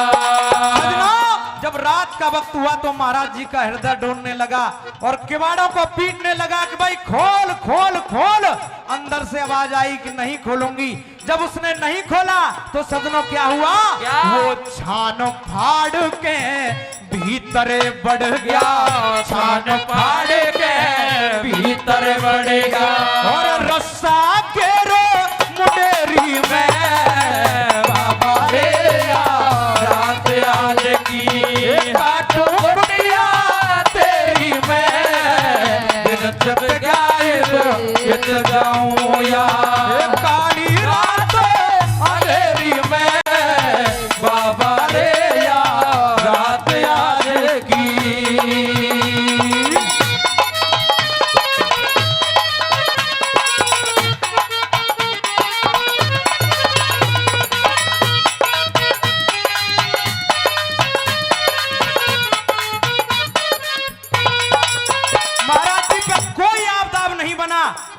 जब रात का वक्त हुआ तो महाराज जी का हृदय डोलने लगा और किवाड़ों को पीटने लगा कि भाई खोल खोल खोल। अंदर से आवाज आई कि नहीं खोलूंगी। जब उसने नहीं खोला तो सदनों क्या हुआ, वो छान फाड़ के भीतर बढ़ गया, छान फाड़ के भीतर बढ़ गया और रस्सा के रो मुंडेरी में बाबा रे रात आज की काटू कुटिया तेरी में दिन जब गायब कित जाऊं या काली रात अंधेरी में बाबा रे रात आज की।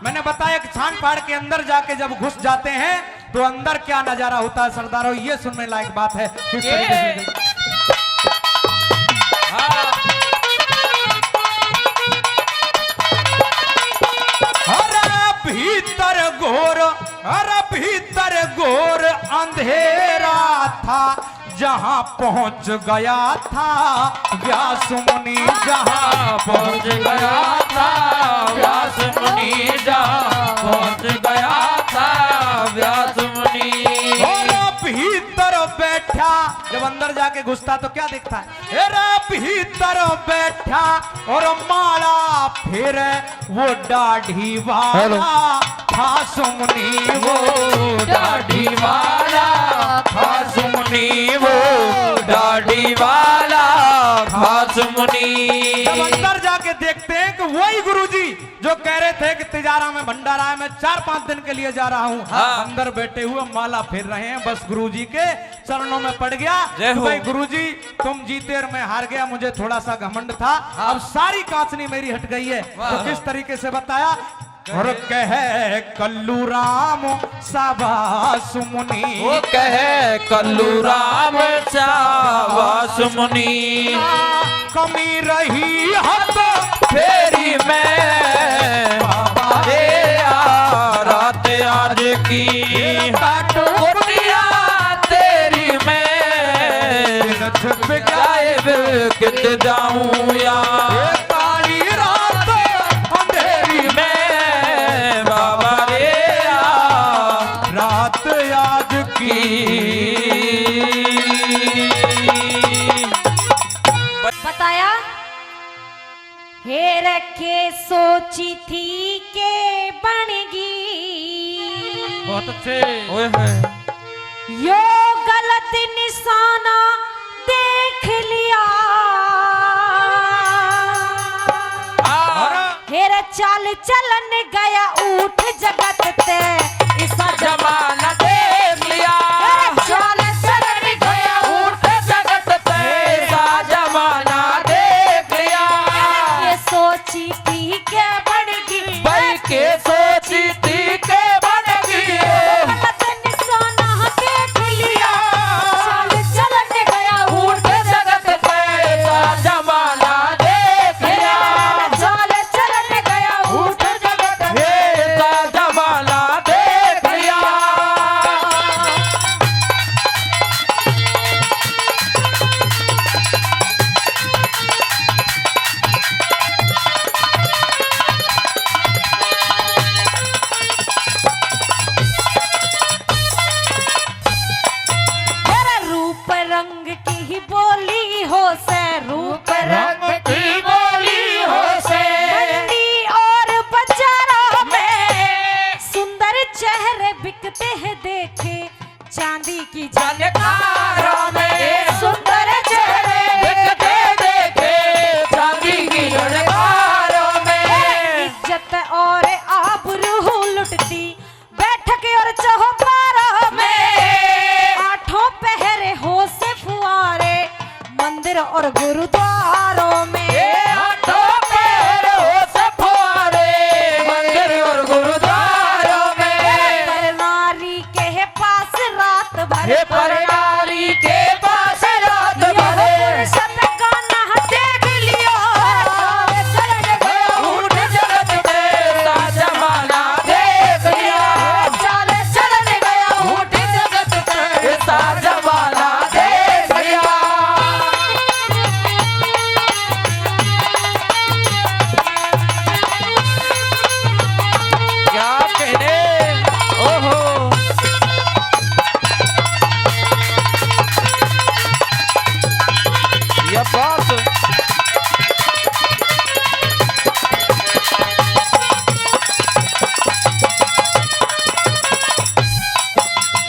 मैंने बताया कि छान फाड़ के अंदर जाके जब घुस जाते हैं तो अंदर क्या नजारा होता है सरदारों, ये सुनने लायक बात है। किस तरीके से अरे भीतर घोर अंधेरा था, जहां पहुंच गया था व्यास मुनि, जहां पहुंच गया था व्यास मुनि, जहां पहुंच गया था व्यास मुनि। और भीतर बैठा, जब अंदर जाके घुसता तो क्या दिखता है, अरे भीतर बैठा और माला फिर वो दाढ़ी वाला था सुमनी, वो दाढ़ी वाला था सुमनी, वो दाढ़ी वाला था सुमनी। जब अंदर जाके देखते हैं कि वही गुरुजी जो कह रहे थे कि तिजारा में भंडारा है, मैं 4-5 दिन के लिए जा रहा हूँ, अंदर बैठे हुए माला फेर रहे हैं। बस गुरुजी के चरणों में पड़ गया कि भाई गुरुजी तुम जीते और मैं हार गया, मुझे थोड़ा सा घमंड था, अब सारी कांचनी मेरी हट गई है। तो किस तरीके से बताया, और कहे कल्लू राम साबास मुनि। वो कहे कल्लू राम साबास मुनि। कमी रही हद फेरी में बाबा रात आज की कुटिया तेरी में गायब कित जाऊं यार काली रात अंधेरी में बाबा रे रात आज की। बताया हेर के सोची थी के बनेगी बहुत अच्छे। ओए होए यो गलत निशाना देख लिया। हेर चाल चलन गया उठ जगत ते ऐसा जमाना देख लिया। चाल चलन गया उठ जगत तेरा जमाना देख लिया। ये सोची थी के बनेगी भाई के सोची थी के बनेगी गलत निशाना देख लिया। चाल चलन गया उठ जगत तेरा जमाना देख लिया। चाल चलन गया उठ जगत तेरा जमाना देख लिया। मेरा रूप रंग की ही बोली हो से रूप रंग की बोली हो से मंडी और बाजारों में सुंदर चेहरे बिकते हैं देखे चांदी की झनकारों में सुंदर चेहरे बिकते देखे चांदी की झनकारों में। इज्जत और आबरू लुटती बैठक और चौपारों में आठों पहरे हो से फुआरे मंदिर और गुरुद्वारों में आठों पैर हो से फुआरे मंदिर और गुरुद्वारों में। तरनारी के पास रात भर हे परनारी के पास रात भर फुर्सत का ना देख लियो चलन गया उठ जगत तेरा जमाना देख लिया। चाल चलन गया उठ जगत तेरा जमाना देख लिया। क्या कहने ओहो ये बात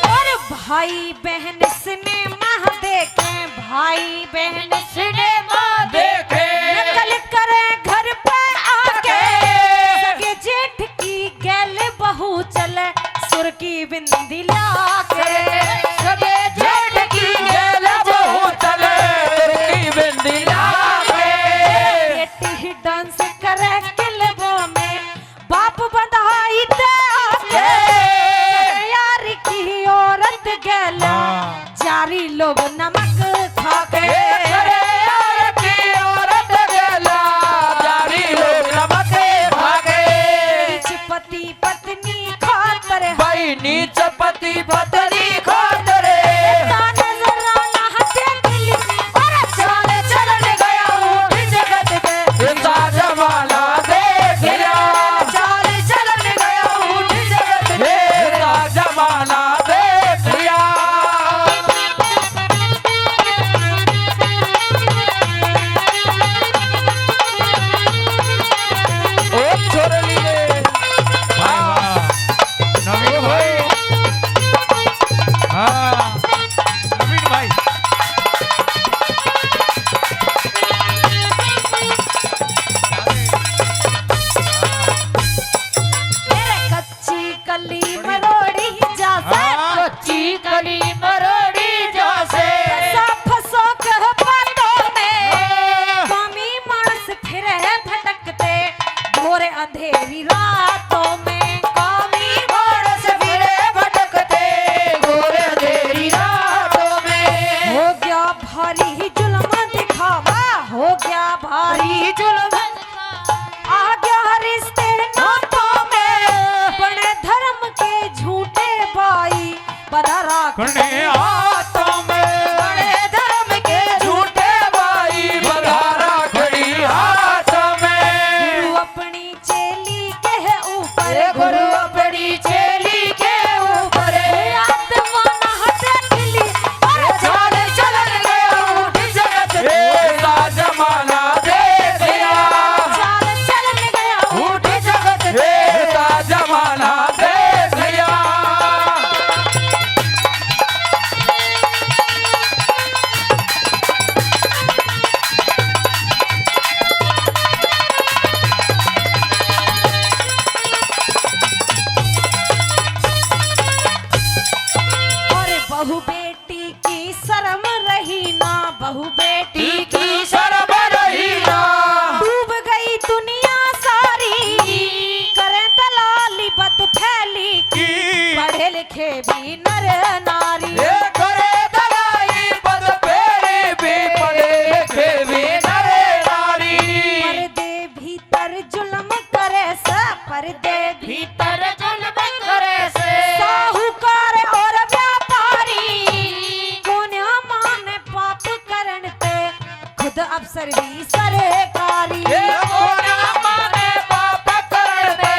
और भाई बहन सिनेमा देखे भाई बहन सिनेमा देखे नकल करे घर पे आके सगे जेठ की गैल बहू चले सुर की बिंदी लाके सगे जेठ की गैल बहू चले तुर्की बिंदी लाके। बेटी ही डांस करे किलबों में बाप बंधाई ते आके यार की औरत गैला जारी लोग नमक खाके अरे यार की औरत गेला जारी लोग नमक भागे। नीच पति पत्नी खातर भाई नीच पति पत्नी खातरे ताने जरा ना देख ली और चाल चलन गया उठ जगत के ऐसा जमाना देख लिया। चाल चलन गया उठ जगत के ऐसा जमाना देख लिया। ओ छोड़ लिए नवीन भाई भारी जुल्म दिखावा हो गया भारी जुल्म आ गया रिश्ते नातों में बड़े धर्म के झूठे भाई बना कने हाथों में बड़े धर्म के झूठे भाई बधारा खड़ी हाथ में। गुरु अपनी चेली के ऊपर गुरु अपनी चेली के ऊपर आत्मा ना देख ली चाल चलन गया उठ जगत ऐसा जमाना देख लिया। चाल चलन गया उठ जगत ऐसा जमाना देख लिया। और बहू बेटी की शर्म रही ना बहू बेटी की शर्म रही ना डूब गई दुनिया सारी करें दलाली बद फैली की पढ़े लिखे भी नर नारी ये करे दलाई बद फेरी भी पढ़े लिखे भी नरे नारी। पर्दे भीतर जुल्म करे से पर्दे भीतर जुल्म करे से साहूकार और व्यापारी कोन्या मान पाप करण ते खुद अफसर भी सरकारी ये कोना माने पाप कर दे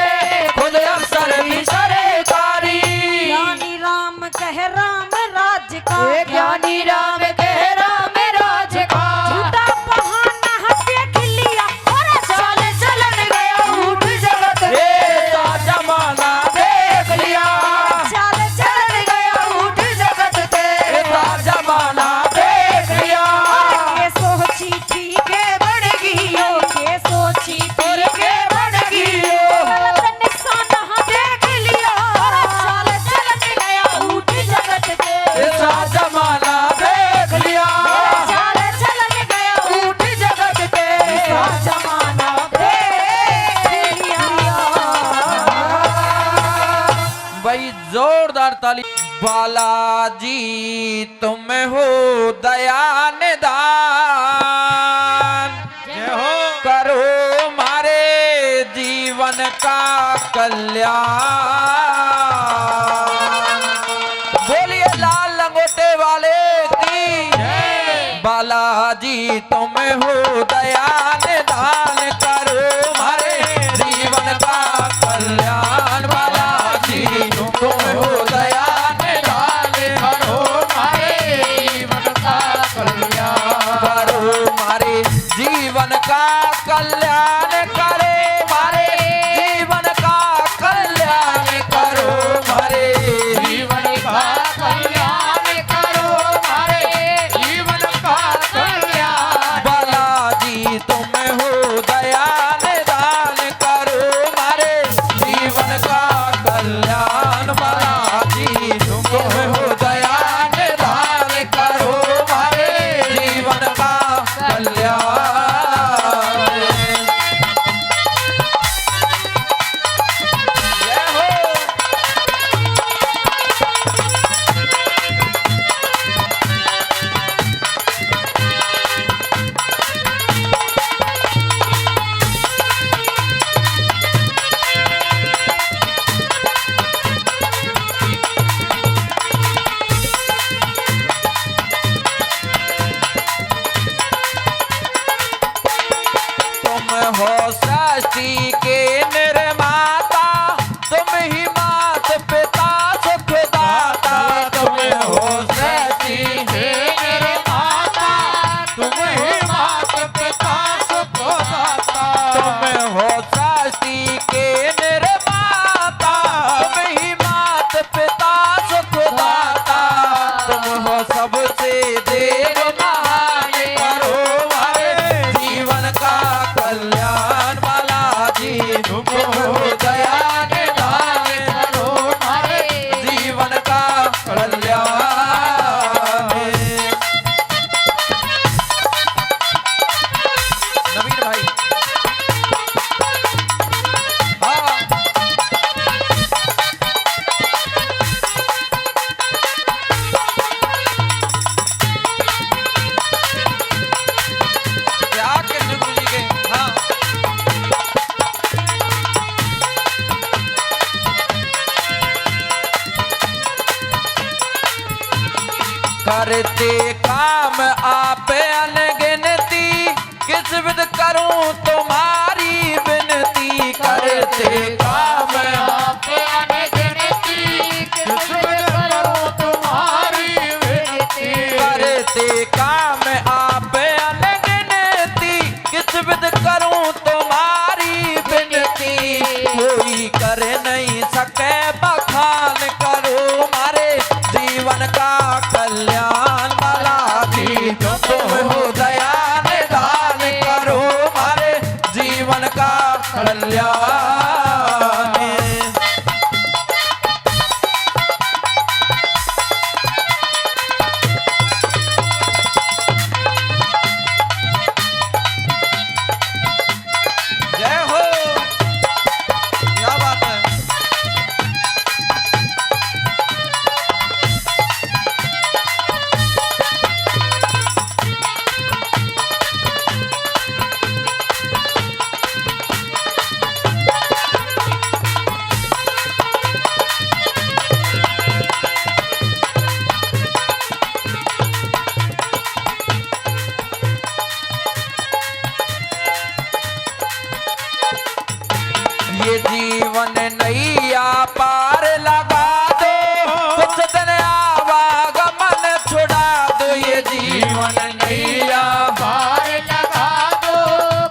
खुद अफसर भी सरकारी। ज्ञानी राम कह राम राज का ज्ञानी राम कह राम राज का झूठा बहाना देख लिया और चाल चलन गया उठ जगत ऐसा जमाना देख लिया। चाल चल गया उठ जगत ऐसा जमाना देख लिया। के सोची ठीक है बढ़ गई के सोची ठीक है बढ़ गई गलत निशाना देख लिया और चाल चल गया उठ जगत के ऐसा जमाना देख लिया। चाल चल गया उठ जगत ऐसा जमाना देख लिया भाई जोरदार ताली। बालाजी तुम हो दया निदान करो मारे जीवन का कल्याण। बोलिए लाल लंगोटे वाले की बालाजी तुम हो दया निदान करो मारे जीवन का कल्याण। बालाजी तुम हो दया निदान करो मारे जीवन का कल्याण। करो मारे जीवन का कल्याण करे मारे जीवन का कल्याण करो मारे जीवन का कल्याण करो मारे जीवन का कल्याण। बालाजी तुम काम आप अनगिनती, किस विध करूं तुम्हारी विनती। करते काम आप अनगिनती, किस विध करूं तुम्हारी विनती। करते काम आप अनगिनती, किस विध करूं तुम्हारी विनती। कोई कर नहीं सके बखान, करो मारे जीवन का कल्याण। बालाजी तुम हो दया निधान, करो मारे जीवन का कल्याण। जय हो, क्या बात है। ये जीवन नैया पार लगा दो, कुछ दिन आवागमन छुड़ा दो। ये जीवन नैया पार लगा दो,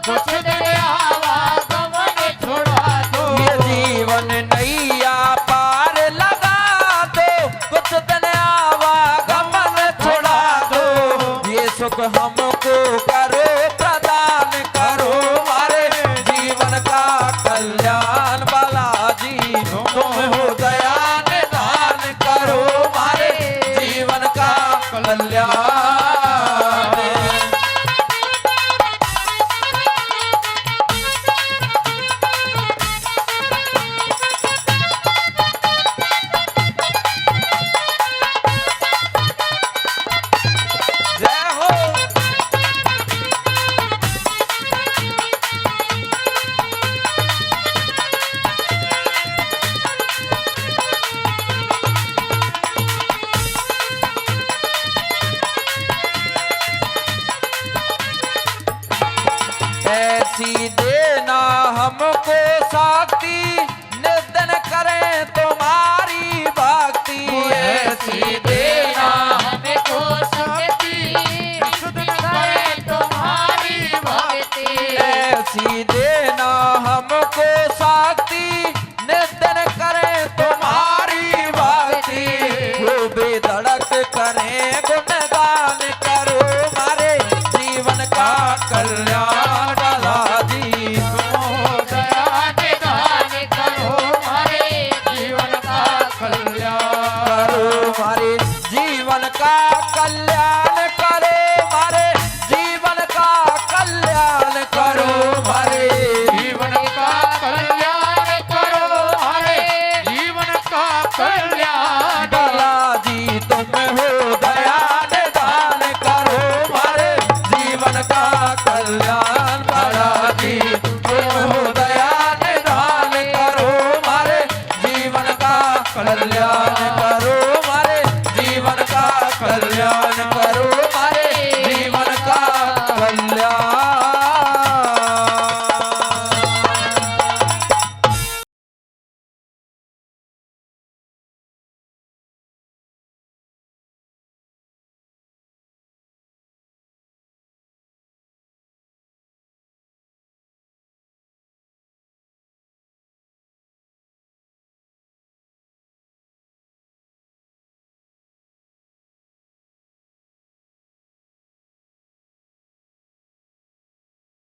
कुछ दिन आवागमन छुड़ा दो। ये जीवन नैया पार लगा दो, कुछ दिन आवागमन छुड़ा दो। ये सुख हमको करो प्रदान, करो मारे जीवन का कल्याण। बालाजी तुम हो दया निधान, करो मारे जीवन का कल्याण। जय हो, ऐसी देना हमको शक्ति,